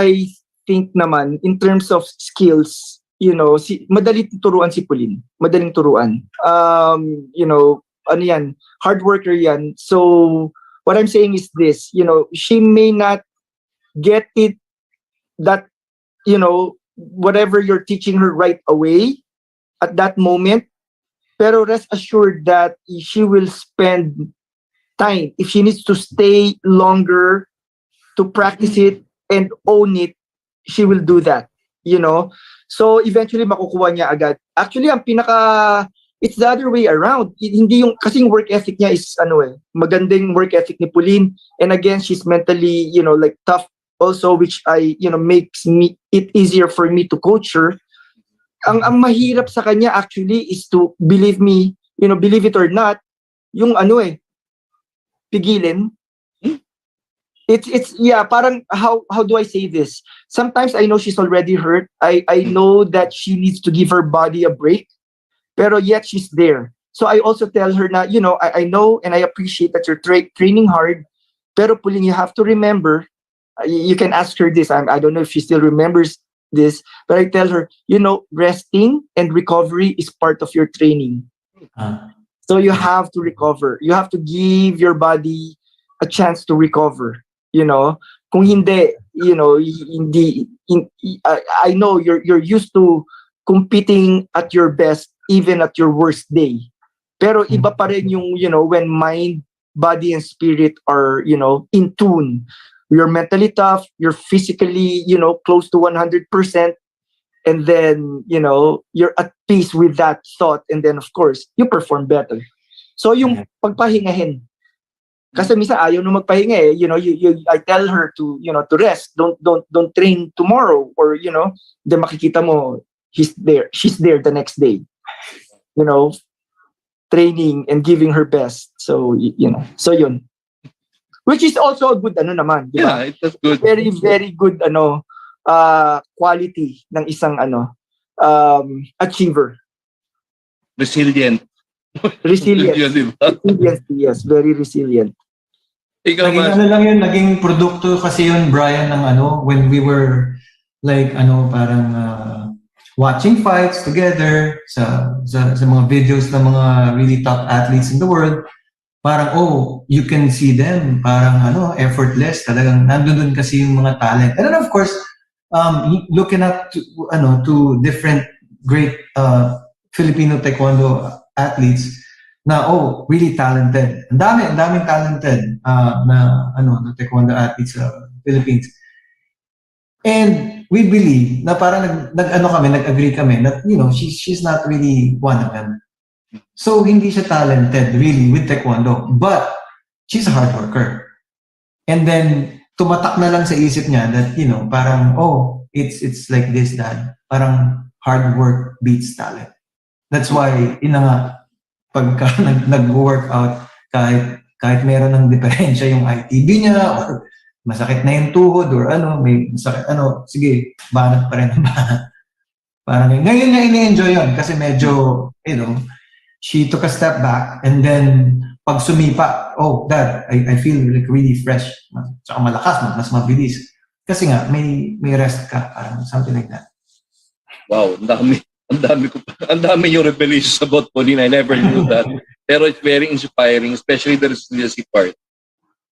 think naman in terms of skills, madali turuan si Pauline, madaling turuan. Ano yan, hard worker yan. So what I'm saying is this, she may not get it that whatever you're teaching her right away at that moment, pero rest assured that she will spend time. If she needs to stay longer to practice it and own it, she will do that, So eventually makukuha niya agad. Actually, it's the other way around. Hindi kasi yung work ethic niya is magandang work ethic ni Pauline, and again, she's mentally, like tough also, which makes it easier for me to coach her. Ang mahirap sa kanya actually is to believe it or not, yung pigilin. It's parang how do I say this? Sometimes I know she's already hurt. I know that she needs to give her body a break, pero yet she's there. So I also tell her na, I know and I appreciate that you're training hard, pero Pauline, you have to remember, you can ask her this. I don't know if she still remembers this, but I tell her, resting and recovery is part of your training. So you have to recover. You have to give your body a chance to recover. Kung hindi, I know you're used to competing at your best, even at your worst day. Pero iba pa rin yung, when mind, body, and spirit are, in tune. You're mentally tough, you're physically, close to 100%. And then, you're at peace with that thought. And then, of course, you perform better. So yung pagpahingahin. Kasi minsan ayaw nung magpahinga eh. I tell her to, to rest. Don't train tomorrow. Or, then makikita mo, she's there the next day. Training and giving her best. So, so yun. Which is also a good naman, di ba? Yeah, it's good. Very, very good quality ng isang achiever. Resilient. Resilient. Yun, di ba? Resilience, yes, very resilient. Ikaw, Naging Mas. ano lang yun, naging produkto kasi yun, Brian, ng ano, when we were like, ano, parang watching fights together sa mga videos ng mga really top athletes in the world. Parang, oh, you can see them, parang ano, effortless, talagang nandun kasi yung mga talent. And then of course, looking up to different great Filipino Taekwondo athletes na, oh, really talented. Ang daming talented na Taekwondo athletes sa Philippines. And we believe na parang nag-agree kami that, she's not really one of them. So, hindi siya talented really with Taekwondo, but she's a hard worker. And then, tumatak na lang sa isip niya that, parang, oh, it's like this, Dad. Parang hard work beats talent. That's why, nga, pagka nag-workout, kahit meron ng diferensya yung ITB niya, or masakit na yung tuhod, or may masakit, sige, banat pa rin ang banat. Parang ngayon niya ini-enjoy yun kasi medyo, she took a step back, and then pag sumipa, oh, Dad, I feel like really fresh. Tsaka malakas, mas mabilis. Kasi nga, may rest ka, parang something like that. Wow, ang dami yung revelations about Pauline. I never knew that. Pero it's very inspiring, especially the resiliency part.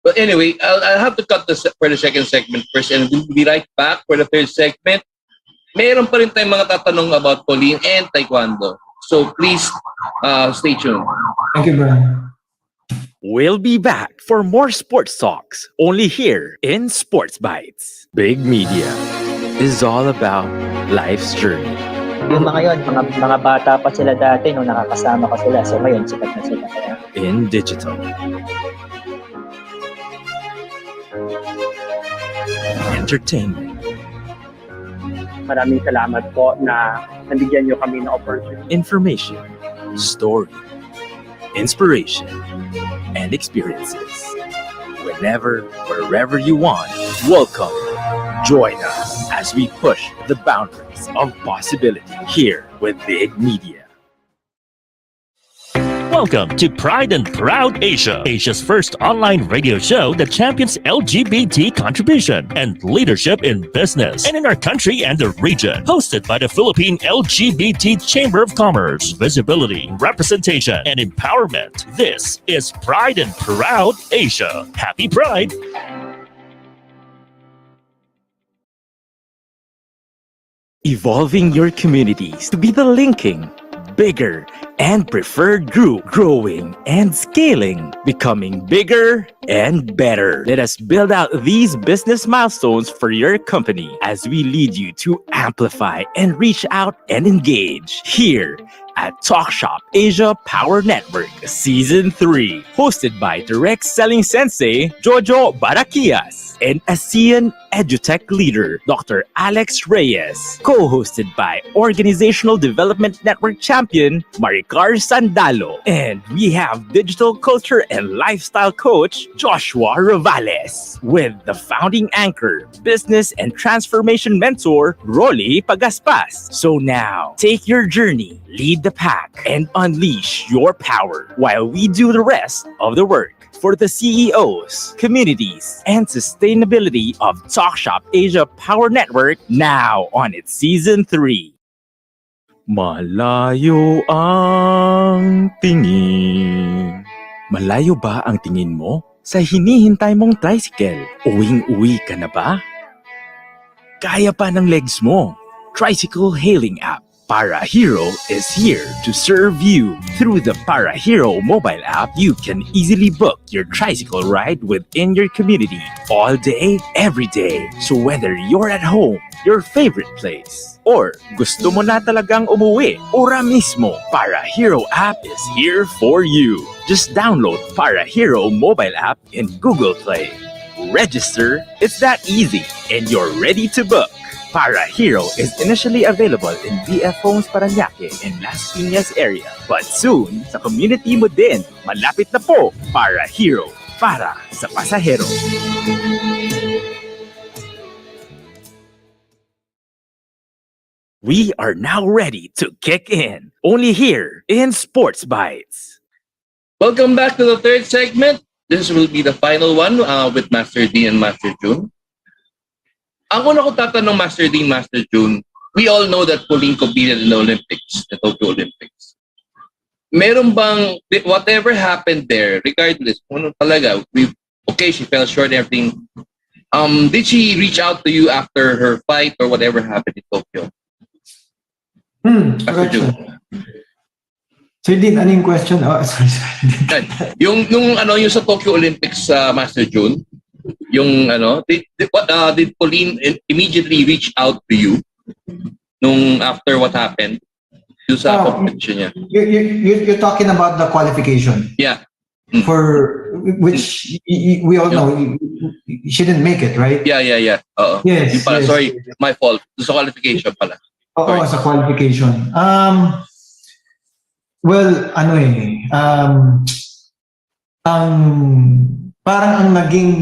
But anyway, I'll have to cut for the second segment first, and we'll be right back for the third segment. Meron pa rin tayong mga tatanong about Pauline and Taekwondo. So please stay tuned. Thank you, Brian. We'll be back for more sports talks only here in Sports Bytes. Big Media is all about life's journey. Yung mga yun, mga bata pa sila dati nung nakakasama ko sila. So ngayon, sikat na sila. Kaya. In digital. Entertainment. Maraming salamat po na nabigyan niyo kami ng opportunity. Information. Story. Inspiration. And experiences. Whenever, wherever you want, welcome. Join us as we push the boundaries of possibility here with Big Media. Welcome to Pride and Proud Asia, Asia's first online radio show that champions LGBT contribution and leadership in business and in our country and the region. Hosted by the Philippine LGBT Chamber of Commerce, Visibility, Representation, and Empowerment. This is Pride and Proud Asia. Happy Pride! Evolving your communities to be the linking, bigger, and preferred group, growing and scaling, becoming bigger and better. Let us build out these business milestones for your company as we lead you to amplify and reach out and engage here at Talk Shop Asia Power Network Season 3, hosted by direct selling sensei Jojo Barakias and ASEAN EduTech leader Dr. Alex Reyes, co-hosted by Organizational Development Network champion Maricar Sandalo, and we have digital culture and lifestyle coach Joshua Ravales, with the founding anchor, business and transformation mentor Rolly Pagaspas. So now, take your journey, lead the pack, and unleash your power while we do the rest of the work for the CEOs, communities, and sustainability of Talk Shop Asia Power Network, now on its Season 3. Malayo ang tingin. Malayo ba ang tingin mo sa hinihintay mong tricycle? Uwing-uwi ka na ba? Kaya pa ng legs mo. Tricycle hailing app Para Hero is here to serve you. Through the Para Hero mobile app, you can easily book your tricycle ride within your community all day, every day. So whether you're at home, your favorite place, or gusto mo na talagang umuwi, ora mismo, Para Hero app is here for you. Just download Para Hero mobile app in Google Play. Register, it's that easy, and you're ready to book. Para Hero is initially available in BF Homes Parañaque and Las Piñas area. But soon, sa community mo din, malapit na po, Para Hero, para sa pasahero. We are now ready to kick in. Only here in Sports Bytes. Welcome back to the third segment. This will be the final one with Master D and Master June. Ang una ko tatanong, Master D, Master June, we all know that Pauline competed in the Olympics, the Tokyo Olympics. Meron bang, whatever happened there, regardless, kung ano talaga, okay, she fell short and everything. Did she reach out to you after her fight or whatever happened in Tokyo? Master June. So din, ano yung question? Oh, sorry. yung sa Tokyo Olympics, Master June, yung did Pauline immediately reach out to you nung after what happened sa competition niya? You're talking about the qualification. Yeah. For which we all know she didn't make it, right? Yeah. Yes, pala, yes. Sorry, my fault. Sa qualification pala. Oo, sa qualification. Well, parang ang naging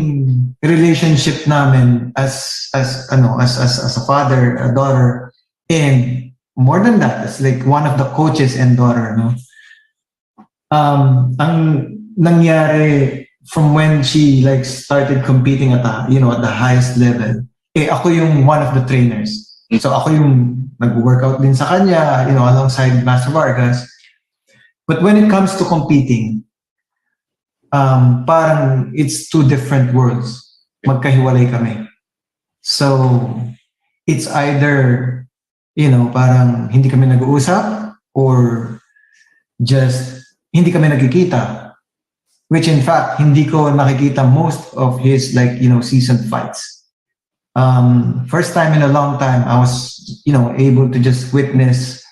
relationship namin as a father, a daughter, and more than that, it's like one of the coaches and daughter, no? Ang nangyari from when she like started competing at the highest level, ako yung one of the trainers. So ako yung nag-workout din sa kanya, alongside Master Vargas. But when it comes to competing, parang it's two different worlds. Magkahiwalay kami. So it's either, parang hindi kami nag-uusap or just hindi kami nagkikita. Which in fact, hindi ko nakikita most of his seasoned fights. First time in a long time, I was, able to just witness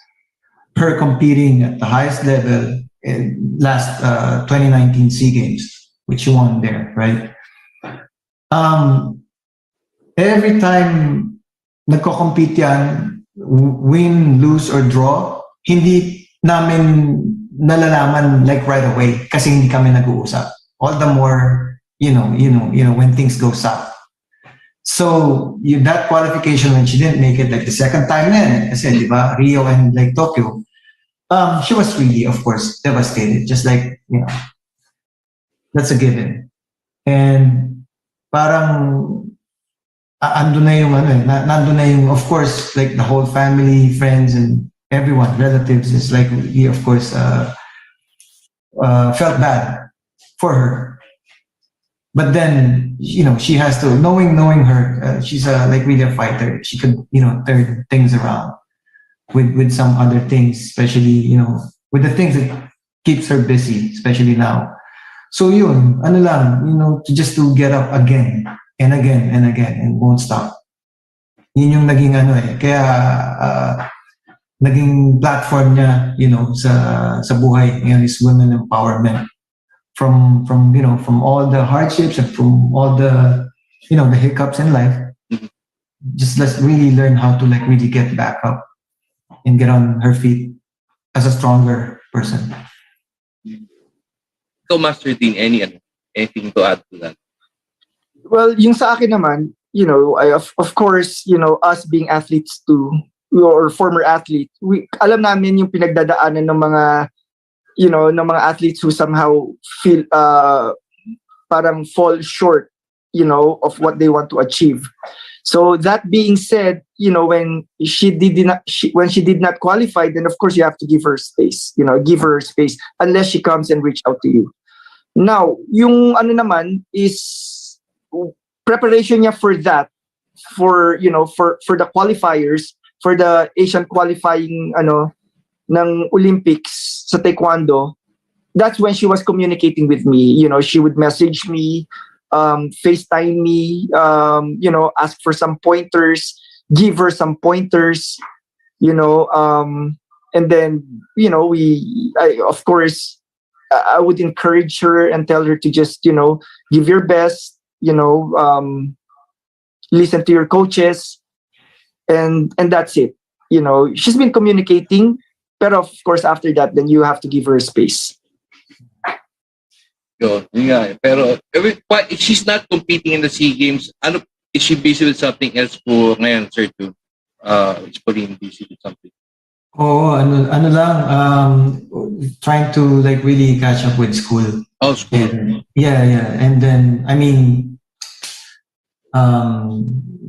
her competing at the highest level in last 2019 SEA Games, which she won there, right? Every time nagko-compete yan, win, lose, or draw, hindi namin nalalaman like right away kasi hindi kami nag-uusap. All the more, when things go south. So that qualification when she didn't make it, like the second time na kasi di ba, Rio and like Tokyo, she was really, of course, devastated. Just like, that's a given. And parang andun na yung, of course, like the whole family, friends, and everyone, relatives, is like, we of course felt bad for her. But then, she has to, knowing her, she's really a fighter. She could, turn things around with some other things, especially, with the things that keeps her busy, especially now. So yun, just to get up again and again and again and won't stop. Yun yung naging kaya naging platform niya, sa buhay, is women empowerment. From all the hardships and from all the the hiccups in life, just let's really learn how to really get back up and get on her feet as a stronger person. So, Master Dean, anything to add to that? Well, yung sa akin naman, I of course, us being athletes too, or former athletes, alam namin yung pinagdadaanan ng mga ng mga athletes who somehow feel parang fall short, of what they want to achieve. So that being said, when she did not qualify, then of course you have to give her space, give her space unless she comes and reach out to you. Now, yung naman is preparation niya for that, for the qualifiers, for the Asian qualifying ng Olympics sa Taekwondo. That's when she was communicating with me. She would message me, FaceTime me, ask for some pointers, give her some pointers, and then, of course, I would encourage her and tell her to just, give your best, listen to your coaches, and that's it. She's been communicating, but of course, after that, then you have to give her space. Pero if she's not competing in the SEA Games, is she busy with something else po ngayon, Sir Tu? Is Pauline busy with something? Oo, ano lang, trying to like really catch up with school. Oh, school. And, yeah. And then, I mean,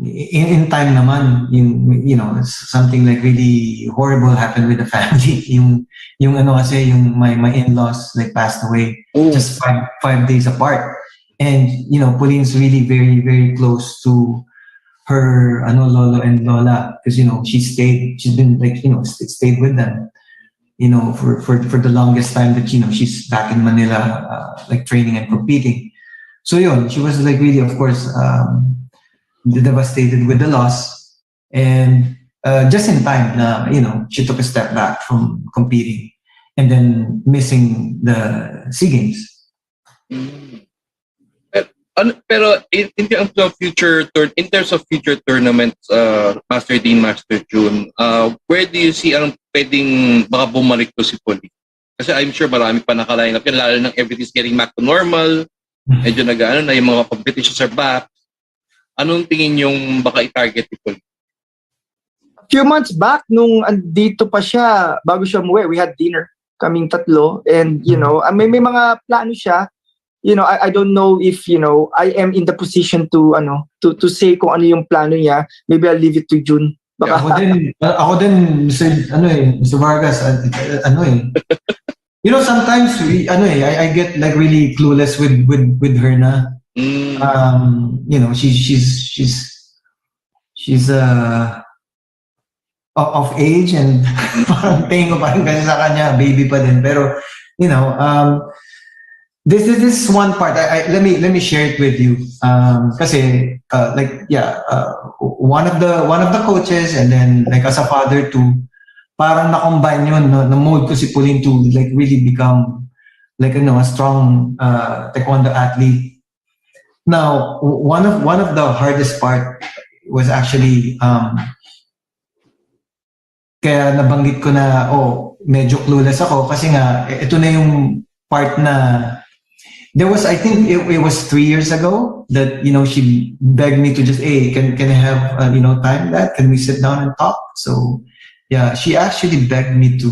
in time naman, something like really horrible happened with the family. yung ano kasi, yung my in-laws like passed away Oh. just five days apart. And, Pauline's really very, very close to her lolo and lola because she's been like stayed with them for the longest time that she's back in Manila like training and competing. So she was like really, of course, devastated with the loss, and just in time na she took a step back from competing and then missing the SEA Games. Pero in terms of future tournaments, Master Dean, Master June, where do you see anong pwedeng baka bumalik to si Pauline? Kasi I'm sure marami pa naka-line up yan, lalo nang everything's getting back to normal. Medyo na yung mga competitions are back. Anong tingin yung baka i-target ni Pauline? A few months back, nung andito pa siya, bago siya umuwi, we had dinner, kaming tatlo. And, may mga plano siya. I don't know if, I am in the position to say kung ano yung plano niya. Maybe I'll leave it to June. Baka. Ako din, Mr. Vargas, sometimes I get like really clueless with her na. She's of age and parang tingin ko parang kasi sa kanya baby pa din, pero this is one part. Let me share it with you. Kasi one of the coaches, and then like as a father too, parang na-combine yun, na mold ko si Pauline to like really become like a strong taekwondo athlete. Now, one of the hardest part was actually kaya nabanggit ko na medyo clueless ako kasi nga ito na yung part na there was, I think it was 3 years ago that she begged me to just can I have time that can we sit down and talk. So yeah, she actually begged me to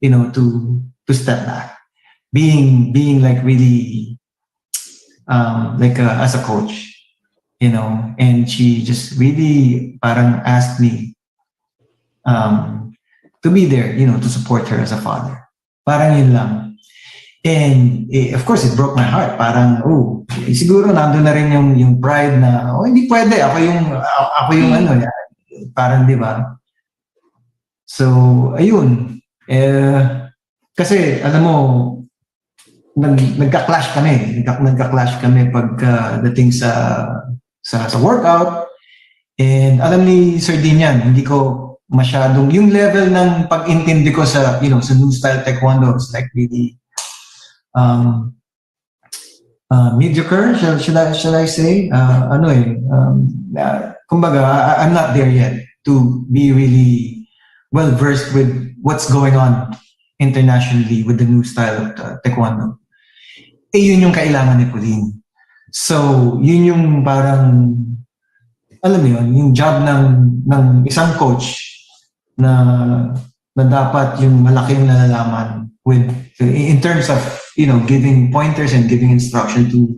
to step back, being like really as a coach, and she just really parang asked me to be there, to support her as a father. Parang yun lang. And of course, it broke my heart. Parang, siguro nandun na rin yung pride na, hindi pwede. Ako yung parang, di ba? So, ayun. Kasi, alam mo, nagka-clash kami. Nagka-clash kami dating sa workout. And alam ni Sir Dean yan, hindi ko masyadong, yung level ng pag-intindi ko sa new style taekwondo is like really mediocre, shall I say? Kumbaga, I'm not there yet to be really well versed with what's going on internationally with the new style of taekwondo. Yun yung kailangan ni Pauline. So, yun yung parang, alam mo yun, yung job ng isang coach na dapat yung malaking nalalaman with in terms of giving pointers and giving instruction to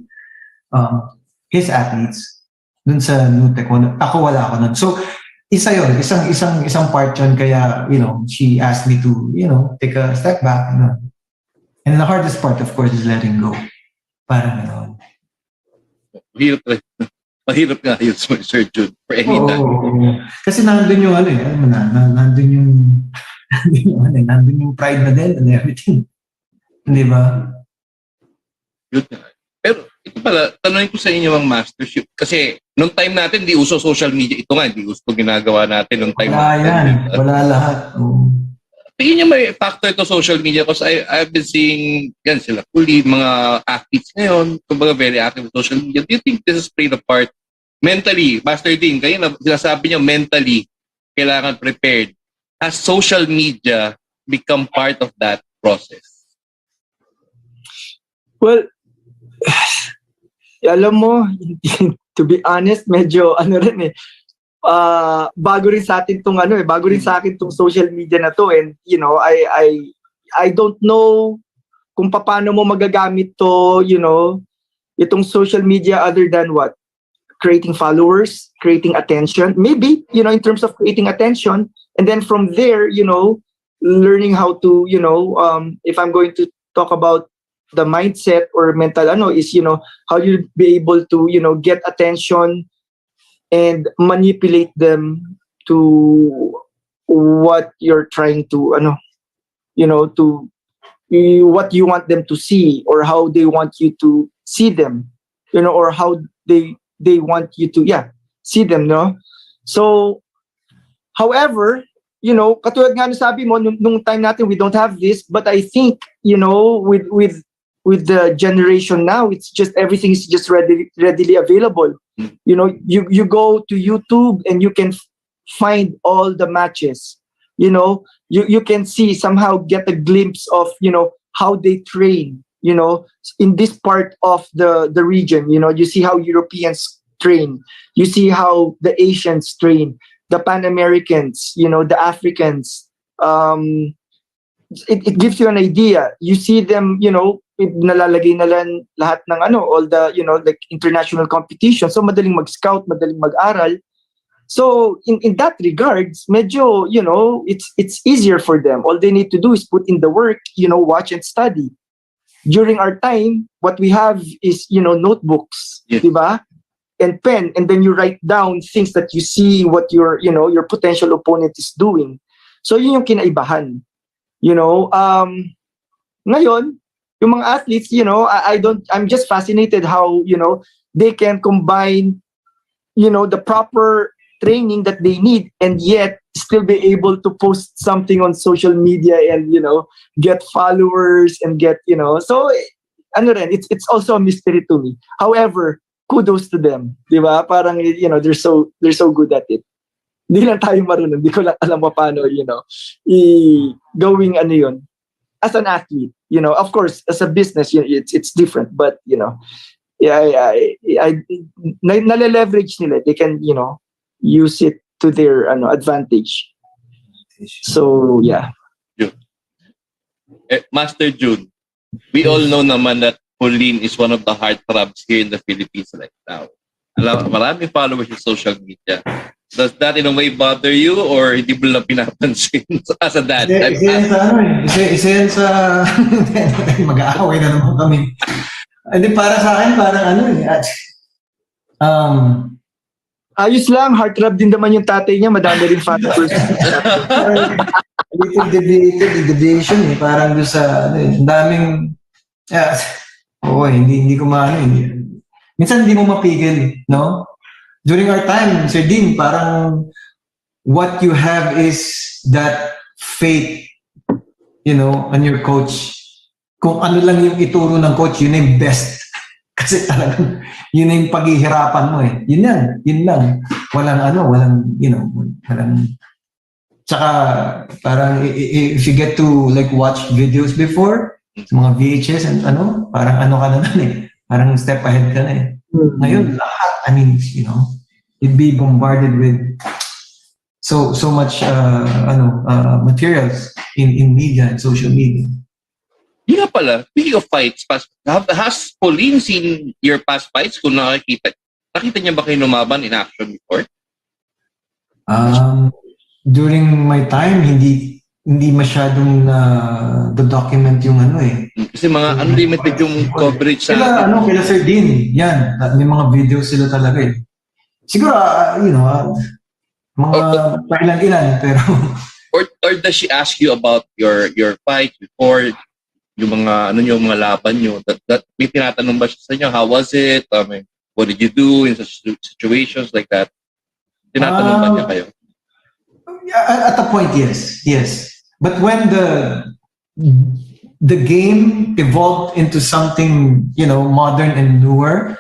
his athletes dun sa new taekwondo. Ako wala ako nun. So isa yun, isang part yun, kaya she asked me to take a step back, and the hardest part of course is letting go. Parang Mahirap nga yun, Sir Jude, for any time. Kasi nandun yung nandun yung pride na din and everything. Di ba? Yun nga. Pero ito pala, tanongin ko sa inyo ang mastership. Kasi nung time natin, di uso social media. Ito nga, di uso ginagawa natin nung time natin. Wala lahat. Tingin niyo may factor ito social media because I've been seeing yan sila Pauline, mga athletes ngayon, kumbaga very active with social media. Do you think this is played a part mentally? Master Dean, kayo na sinasabi niyo mentally kailangan prepared. Has social media become part of that process? Well, alam mo, to be honest, medyo rin eh. bago rin sa atin tong bago rin sa akin tong social media na to, and I don't know kung paano mo magagamit to, itong social media, other than what? Creating followers, creating attention. Maybe, in terms of creating attention, and then from there, learning how to, if I'm going to talk about the mindset or mental is, how you be able to, get attention and manipulate them to what you're trying to, to what you want them to see, or how they want you to see them, or how they want you to see them, no? So, however, katulad nga sabi mo, nung time natin, we don't have this, but I think, with the generation now, it's just, everything is just readily available. You go to YouTube and you can find all the matches. You can see, somehow get a glimpse of, how they train, in this part of the region. You see how Europeans train. You see how the Asians train, the Pan Americans, the Africans. It gives you an idea. You see them, nalalagay na lang lahat ng all the, like international competition. So madaling mag-scout, madaling mag-aral. So in that regards, medyo, it's easier for them. All they need to do is put in the work, watch and study. During our time, what we have is, notebooks, diba? And pen, and then you write down things that you see, what your potential opponent is doing. So yun yung kinaibahan. Ngayon, yung mga athletes, I'm just fascinated how, they can combine, the proper training that they need, and yet still be able to post something on social media and, get followers and get, so, it's also a mystery to me. However, kudos to them, di ba? Parang, they're so good at it. Hindi lang tayo marunong, hindi ko lang alam paano, going yun. As an athlete, of course, as a business, it's different, but, nale-leverage nila. They can, use it to their advantage. So, yeah. Master June, we all know naman that Pauline is one of the heartthrobs here in the Philippines right now. Maraming followers in social media. Does that in a way bother you, or hindi mo lang pinapansin as a dad? Isa yan sa mag-aaway na naman kami. Hindi, para sa akin, parang ayos lang, heartthrob din naman yung tatay niya, madami rin followers. little deviation parang doon sa daming hindi ko minsan hindi mo mapigil, no? During our time, Sir Dean, parang what you have is that faith, on your coach. Kung ano lang yung ituro ng coach, yun yung best. Kasi talagang yun yung paghihirapan mo eh. Yun lang. Walang, tsaka parang if you get to like watch videos before, mga VHS and parang ka na eh. Parang step ahead ka na eh. Ngayon, lahat, you'd be bombarded with so much materials in media and social media. Yun nga pala, speaking of fights, has Pauline seen your past fights? Kung nakita niya ba kayo lumaban in action before? During my time, hindi masyadong document yung Kasi mga unlimited yung coverage sa kila Sir Dean, yan. May mga videos sila talaga eh. Siguro, mga ilan, pero... Or does she ask you about your fight before, yung mga laban nyo? That may tinatanong ba siya sa inyo? How was it? What did you do in such situations like that? Tinatanong ba niya kayo? At a point, yes. But when the game evolved into something, modern and newer,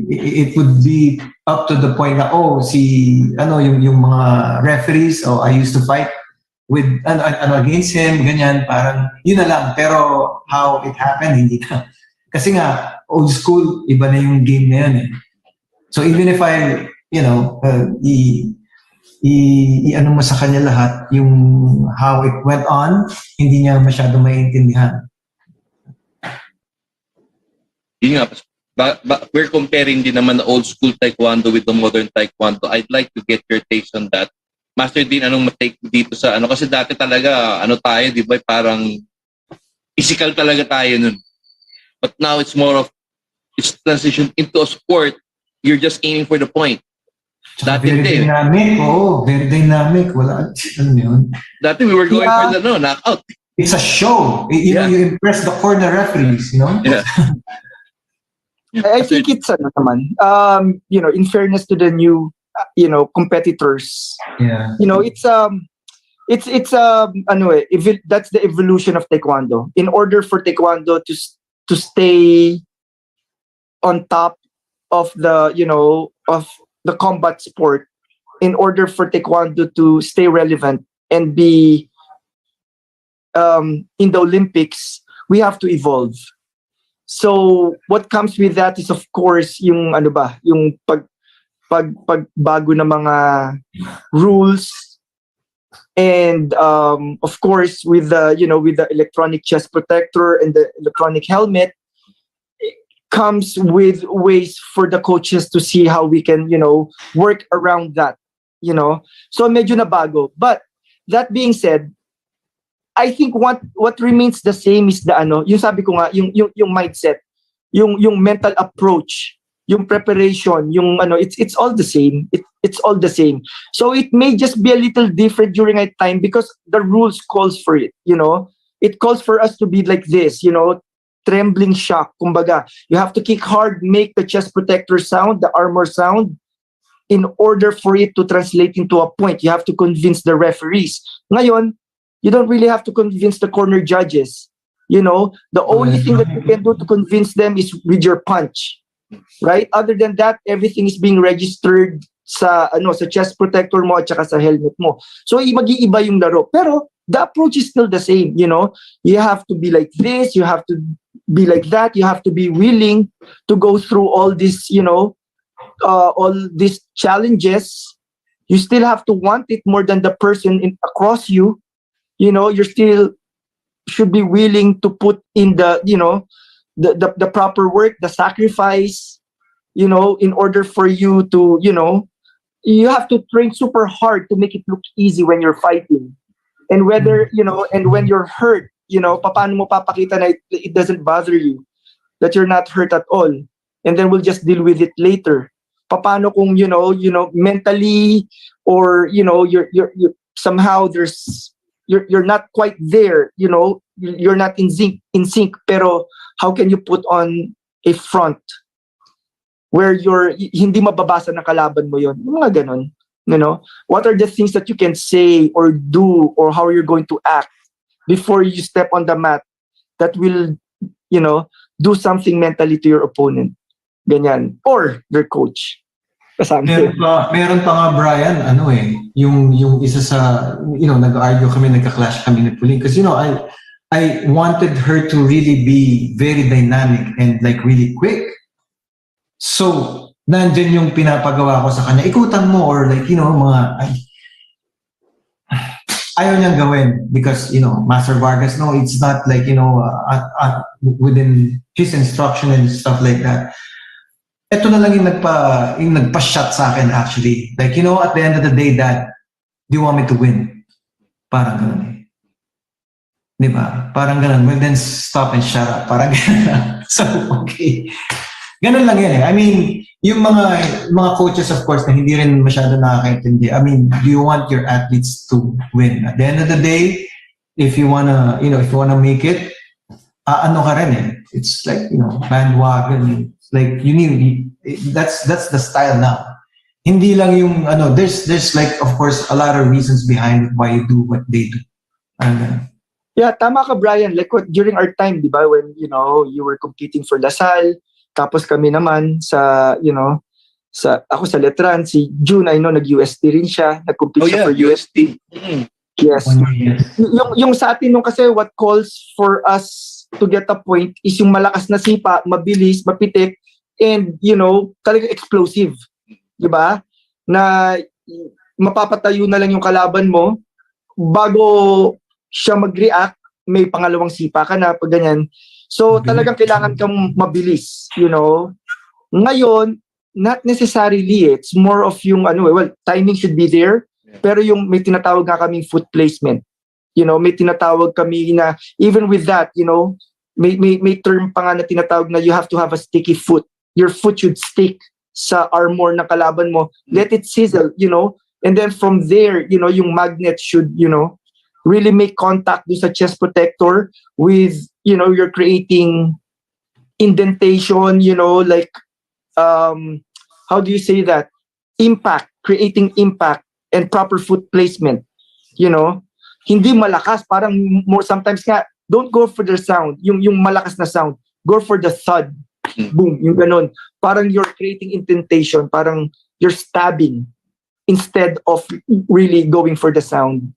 it would be up to the point na, yung mga referees, I used to fight with, against him, ganyan, parang, yun na lang. Pero how it happened, hindi na. Kasi nga, old school, iba na yung game na yun eh. So even if I ano mo sa kanya lahat, yung how it went on, hindi niya masyado maintindihan. Yun nga, we're comparing din naman the old school taekwondo with the modern taekwondo. I'd like to get your takes on that. Master Dean, anong matake dito sa ano? Kasi dati talaga, ano tayo, di ba? Parang physical talaga tayo nun. But now it's more of, it's transition into a sport. You're just aiming for the point. Dati Very hindi. dynamic, very dynamic. Wala, ano yun? Dati we were going for the knockout. It's a show. You know, you impress the corner referees, you know? Yeah. I think it's ano naman, in fairness to the new, competitors. Yeah. It's that's the evolution of taekwondo. In order for taekwondo to stay on top of the, of the combat sport, in order for taekwondo to stay relevant and be in the Olympics, we have to evolve. So what comes with that is, of course, yung pagbago ng mga rules, and of course with the electronic chest protector and the electronic helmet, it comes with ways for the coaches to see how we can work around that, so medyo nabago. But that being said, I think what remains the same is yung sabi ko nga, yung mindset, yung mental approach, yung preparation, it's all the same. It's all the same. So it may just be a little different during a time because the rules calls for it, It calls for us to be like this, trembling shock. Kumbaga, you have to kick hard, make the chest protector sound, the armor sound, in order for it to translate into a point. You have to convince the referees. Ngayon, you don't really have to convince the corner judges. The only thing that you can do to convince them is with your punch, right? Other than that, everything is being registered sa chest protector mo at saka sa helmet mo. So mag-iiba yung laro. Pero the approach is still the same. You have to be like this. You have to be like that. You have to be willing to go through all this, all these challenges. You still have to want it more than the person across you. You still should be willing to put in the the proper work, the sacrifice, in order for you to, you have to train super hard to make it look easy when you're fighting. And whether, and when you're hurt, paano mo papakita na it doesn't bother you, that you're not hurt at all. And then we'll just deal with it later. Paano kung, mentally, or, you're somehow you're not quite there, you're not in sync, pero how can you put on a front where hindi mababasa ng kalaban mo yon? Mga ganon, what are the things that you can say or do, or how you're going to act before you step on the mat that will, do something mentally to your opponent, ganyan, or their coach. Meron pa nga, Brian, yung isa sa, nag-argue kami, nagka-clash kami ni Pauline. Because, I wanted her to really be very dynamic and like really quick. So, nandyan yung pinapagawa ko sa kanya, ikutan mo, or like, ayaw niyang gawin because, Master Vargas, no, it's not like, within his instruction and stuff like that. Ito na lang yung nagpa-shot sa akin actually. Like, at the end of the day, Dad, do you want me to win? Parang ganun eh. Diba? Parang ganun. Well, then stop and shut up. Parang ganun. So, okay. Ganun lang yan eh. I mean, yung mga coaches, of course, na hindi rin masyado nakakaintindi. I mean, do you want your athletes to win? At the end of the day, if you wanna make it, ano ka rin eh. It's like, bandwagon. Like that's the style now. Hindi lang yung there's like, of course, a lot of reasons behind why you do what they do. Yeah, tama ka, Brian. Like during our time, di ba, when you were competing for Lasal, tapos kami naman sa ako sa Letran, si June, I know nag-UST rin siya, nag-compete siya for UST. Mm-hmm. Yes. Yung sa atin nung kasi what calls for us to get a point is yung malakas na sipa, mabilis, mapitik, and talagang explosive. Diba? na mapapatayo na lang yung kalaban mo bago siya mag-react, may pangalawang sipa ka na pag ganyan. So talagang kailangan kang mabilis, you know. Ngayon, not necessarily, it's more of yung timing should be there, pero yung may tinatawag nga kaming foot placement. You know, may tinatawag kami na even with that, you know, may term pa nga na tinatawag na you have to have a sticky foot. Your foot should stick sa armor ng kalaban mo. Let it sizzle, you know. And then from there, you know, yung magnet should, you know, really make contact do sa chest protector with, you know, you're creating indentation, you know, like, how do you say that? Impact, creating impact and proper foot placement, you know. Hindi malakas, parang more sometimes nga, don't go for the sound, yung malakas na sound. Go for the thud. Boom, yung ganun. Parang you're creating indentation, parang you're stabbing instead of really going for the sound.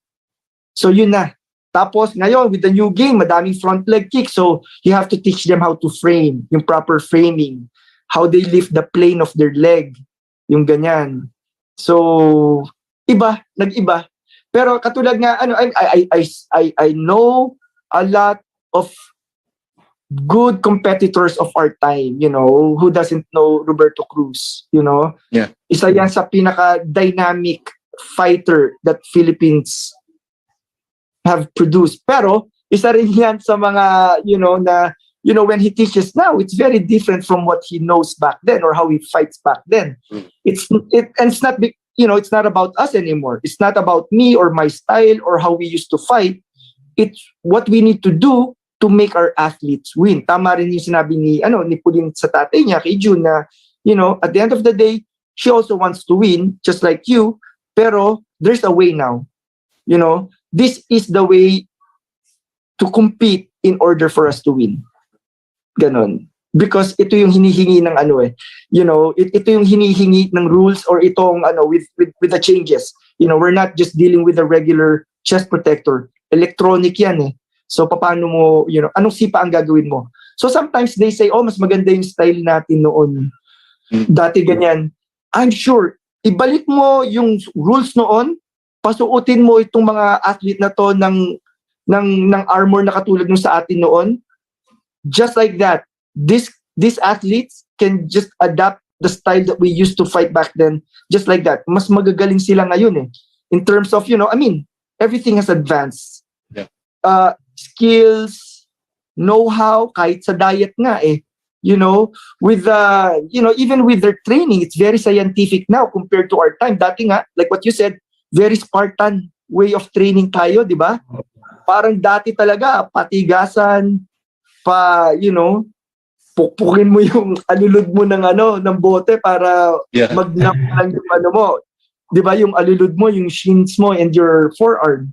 So yun na. Tapos ngayon, with the new game, madaming front leg kick. So you have to teach them how to frame, yung proper framing, how they lift the plane of their leg, yung ganyan. So, nag-iba. Pero katulad nga, I know a lot of good competitors of our time, you know, who doesn't know Roberto Cruz, you know? Yeah. Isa yan sa pinaka-dynamic fighter that Philippines have produced. Pero, isa rin yan sa mga, you know, na, you know, when he teaches now, it's very different from what he knows back then or how he fights back then. It's not big, you know, it's not about us anymore. It's not about me or my style or how we used to fight. It's what we need to do to make our athletes win. Tama rin yung sinabi ni Pauline sa tatay niya, kay June, na, you know, at the end of the day, she also wants to win, just like you, pero there's a way now. You know, this is the way to compete in order for us to win. Ganon. Because ito yung hinihingi ng you know, ito yung hinihingi ng rules or itong with the changes. You know, we're not just dealing with a regular chest protector. Electronic yan eh. So paano mo, you know, anong sipa ang gagawin mo? So sometimes they say, oh, mas maganda yung style natin noon. Dati ganyan. I'm sure, ibalik mo yung rules noon, pasuotin mo itong mga athlete na to ng armor na katulad nung sa atin noon. Just like that, these athletes can just adapt the style that we used to fight back then. Just like that. Mas magagaling sila ngayon eh. In terms of, you know, I mean, everything has advanced. Yeah. Skills, know-how, kahit sa diet nga eh. You know, with you know, even with their training, it's very scientific now compared to our time. Dati nga, like what you said, very Spartan way of training tayo, di ba? Parang dati talaga, patigasan, you know, pukpukin mo yung alulod mo ng bote para mag-knock lang yung mo. Di ba? Yung alulod mo, yung shins mo and your forearm.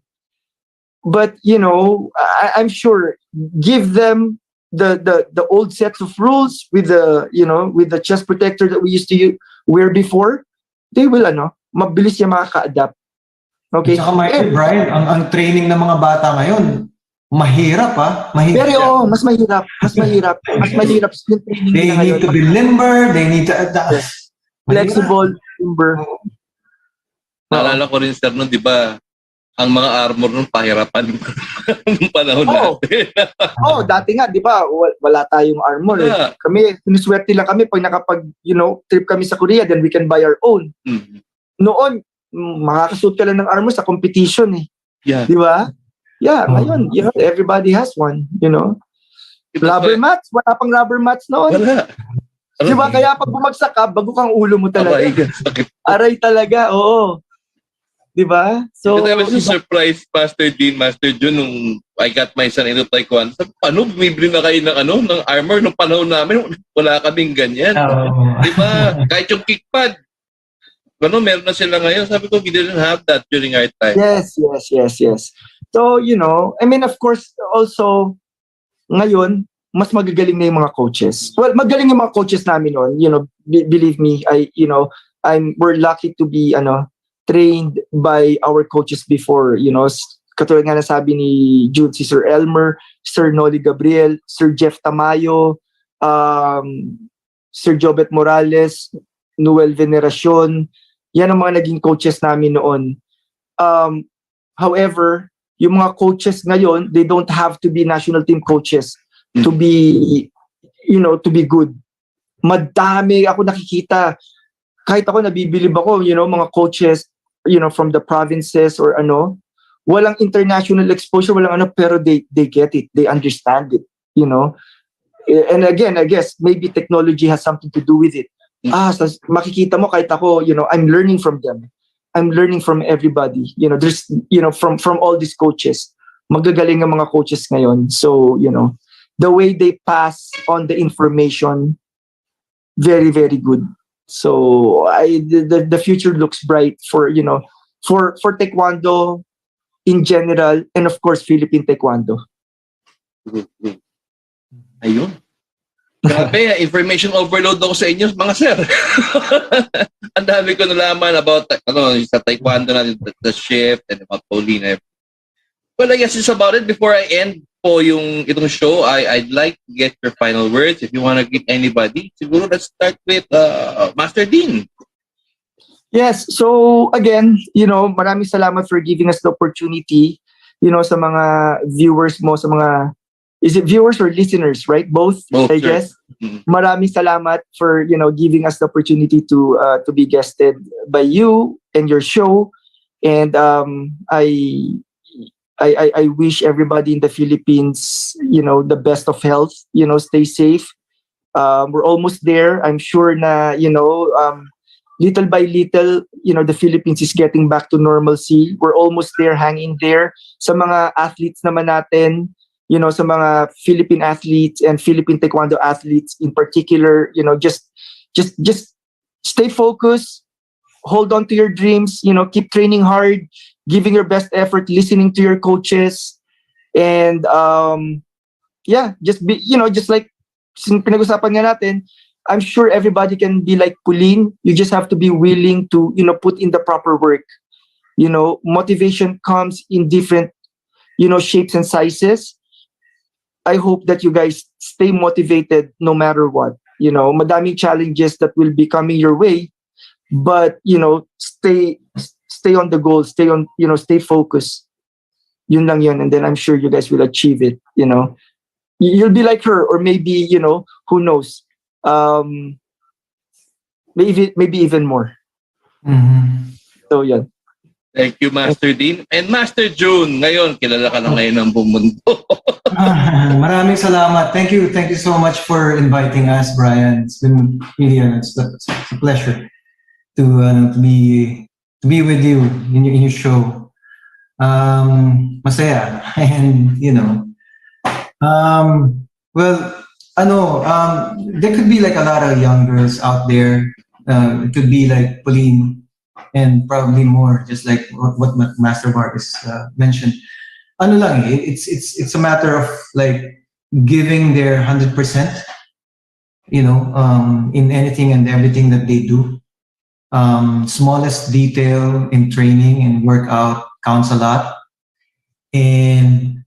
But, you know, I'm sure, give them the old sets of rules with the, you know, with the chest protector that we used to wear before, they will, mabilis yung makaka-adapt. Okay? Saka Brian, ang training ng mga bata ngayon, mahirap mahirap. Pero mas mahirap. Mas mahirap yung training They nila need ngayon. to be limber, they need to adapt. Flexible, limber. Naalala ko rin, sir, nun, di ba, ang mga armor nun, pahirapan ng panahon natin. Dati nga, di ba, wala tayong armor. Yeah. Kami, sinuswerte lang kami pag you know, trip kami sa Korea, then we can buy our own. Mm-hmm. Noon, makakasuot ka lang ng armor sa competition eh. Yeah. Di ba? Yeah, ngayon, you know, everybody has one, you know. Rubber mats, wala pang rubber mats noon. Wala. Di ba? Kaya pag bumagsak ka, bago kang ulo mo talaga. Aray talaga, oo. Di ba? So, I was surprised, Master Dean, Master Jun, nung I got my son into Taekwondo. Sabi, paano bumibili na kayo ng armor nung panahon namin? Wala kaming ganyan. Di ba? Kahit yung kickpad, meron na sila ngayon. Sabi ko, we didn't have that during our time. Yes. So, you know, I mean, of course, also, ngayon, mas magagaling na yung mga coaches. Well, magaling yung mga coaches namin noon. You know, believe me, we're lucky to be, trained by our coaches before, you know, katulad nga nasabi ni Jude, si Sir Elmer, Sir Noli Gabriel, Sir Jeff Tamayo, Sir Jobet Morales, Noel Veneracion, Yan ang mga naging coaches namin noon. However, yung mga coaches ngayon, they don't have to be national team coaches to be, to be good. Madami ako nakikita. Kahit ako nabibilib ako, mga coaches, from the provinces or walang international exposure, walang pero they get it. They understand it, And again, I guess maybe technology has something to do with it. Makikita mo kahit ako, I'm learning from them. I'm learning from everybody. There's, from all these coaches. Magagaling ang mga coaches ngayon. So, the way they pass on the information, very, very good. So, the future looks bright for, for Taekwondo in general, and of course, Philippine Taekwondo. Ayun. Grabe, information overload ako sa inyo, mga sir. Ang dami ko nalaman about sa Taekwondo natin, the shift, and about Pauline. Well, I guess it's about it. Before I end po itong show, I'd like to get your final words. If you want to greet anybody, siguro let's start with Master Dean. Yes, so again, maraming salamat for giving us the opportunity, sa mga viewers mo, sa mga, is it viewers or listeners, right? Both I guess. Maraming salamat for, giving us the opportunity to be guested by you and your show. And I wish everybody in the Philippines, the best of health, stay safe. We're almost there. I'm sure na, little by little, the Philippines is getting back to normalcy. We're almost there, hanging there. Sa mga athletes naman natin, sa mga Philippine athletes and Philippine Taekwondo athletes in particular, just stay focused, hold on to your dreams, keep training hard, giving your best effort, listening to your coaches, and just be, just like pinag-usapan nga natin, I'm sure everybody can be like Pauline. You just have to be willing to, put in the proper work. Motivation comes in different, shapes and sizes. I hope that you guys stay motivated no matter what. Madaming challenges that will be coming your way, but stay on the goal, stay focused. Yun lang yun, and then I'm sure you guys will achieve it. You'll be like her, or maybe who knows, maybe even more. So yeah. Thank you, Master Dean. And Master June, ngayon, kilala ka na ngayon ng buong mundo. Maraming salamat. Thank you so much for inviting us, Brian. It's been really it's a pleasure to be with you in your show. Masaya, and there could be like a lot of young girls out there. It could be like Pauline, and probably more, just like what Master Vargas mentioned. It's a matter of like giving their 100%, in anything and everything that they do. Smallest detail in training and workout counts a lot. And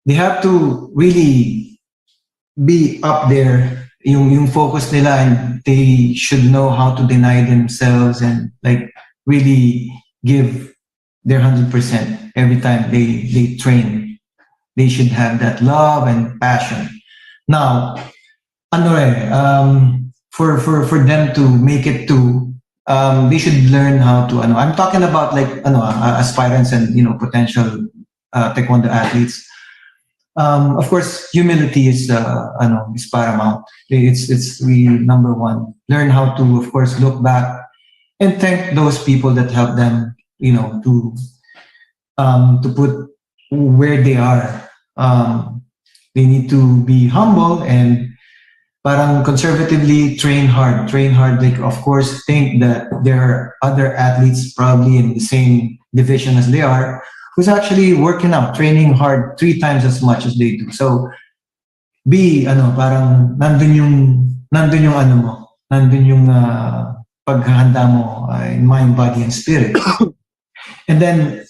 they have to really be up there, yung focus nila, and they should know how to deny themselves and like really give their 100% every time they train. They should have that love and passion. Now, for them to make it to, they should learn how to, I'm talking about like, aspirants and, potential Taekwondo athletes. Of course, humility is paramount. It's really number one. Learn how to, of course, look back and thank those people that helped them, to put where they are. They need to be humble and parang conservatively train hard. Like, of course, think that there are other athletes probably in the same division as they are, who's actually working out, training hard 3 times as much as they do. So, parang nandun yung paghahanda mo in mind, body, and spirit. And then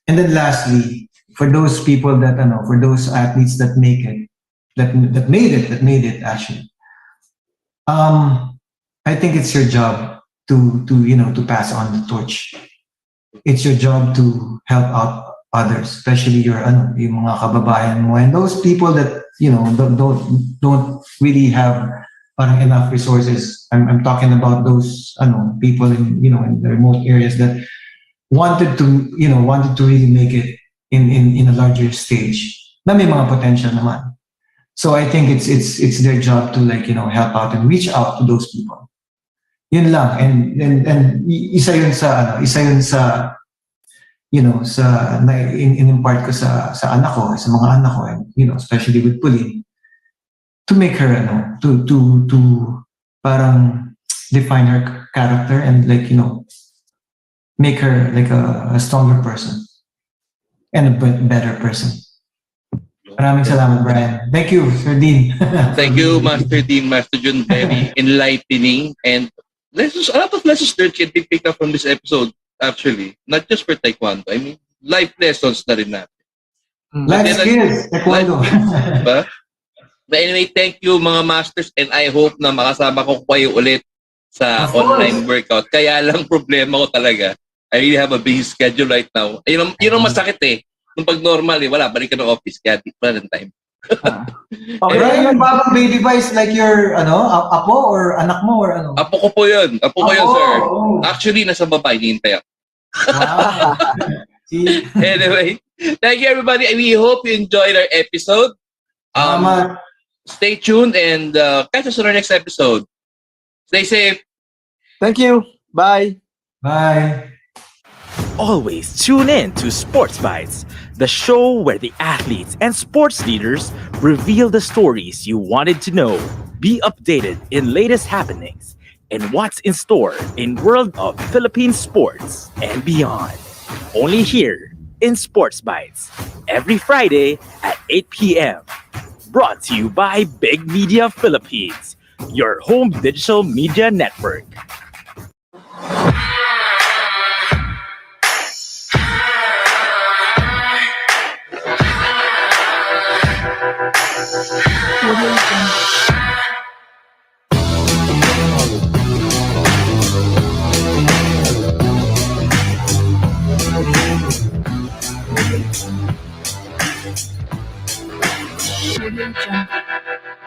lastly, for those people that, for those athletes that make it, that made it actually, I think it's your job to pass on the torch. It's your job to help out others, especially yung mga kababayan mo, and those people that don't really have parang enough resources. I'm talking about those people in the remote areas that wanted to really make it in a larger stage. Na may mga potential naman. So I think it's their job to help out and reach out to those people. Yun lang, and isa yun sa in-impart ko sa anak ko, sa mga anak ko, and especially with Pauline, to make her to parang define her character and make her like a stronger person and a better person. Maraming salamat, Brian. Thank you, Sir Dean. Thank you, Master Dean, Master Jun. Very enlightening, and a lot of lessons there can be picked up from this episode, actually. Not just for Taekwondo. I mean, life lessons na rin natin. Life skills, Taekwondo. Diba? But anyway, thank you mga masters, and I hope na makasama ko kayo ulit sa online workout. Kaya lang problema ko talaga, I really have a busy schedule right now. Yun ang masakit eh. Nung pag normal wala, balik ka ng office, kaya di pa ng time. Brian, yung bagong baby ba is like your apo or anak mo or ano? Apo ko po yun. Apo ko yun, sir. Actually, nasa baba, hinihintay ako. Wow. Anyway, thank you everybody. We hope you enjoyed our episode. Stay tuned and catch us on our next episode. Stay safe. Thank you. Bye. Bye. Always tune in to Sports Bytes, the show where the athletes and sports leaders reveal the stories you wanted to know. Be updated in latest happenings and what's in store in world of Philippine sports and beyond. Only here in Sports Bytes, every Friday at 8 p.m. Brought to you by BigMedia Philippines, your home digital media network. Audio Jungle.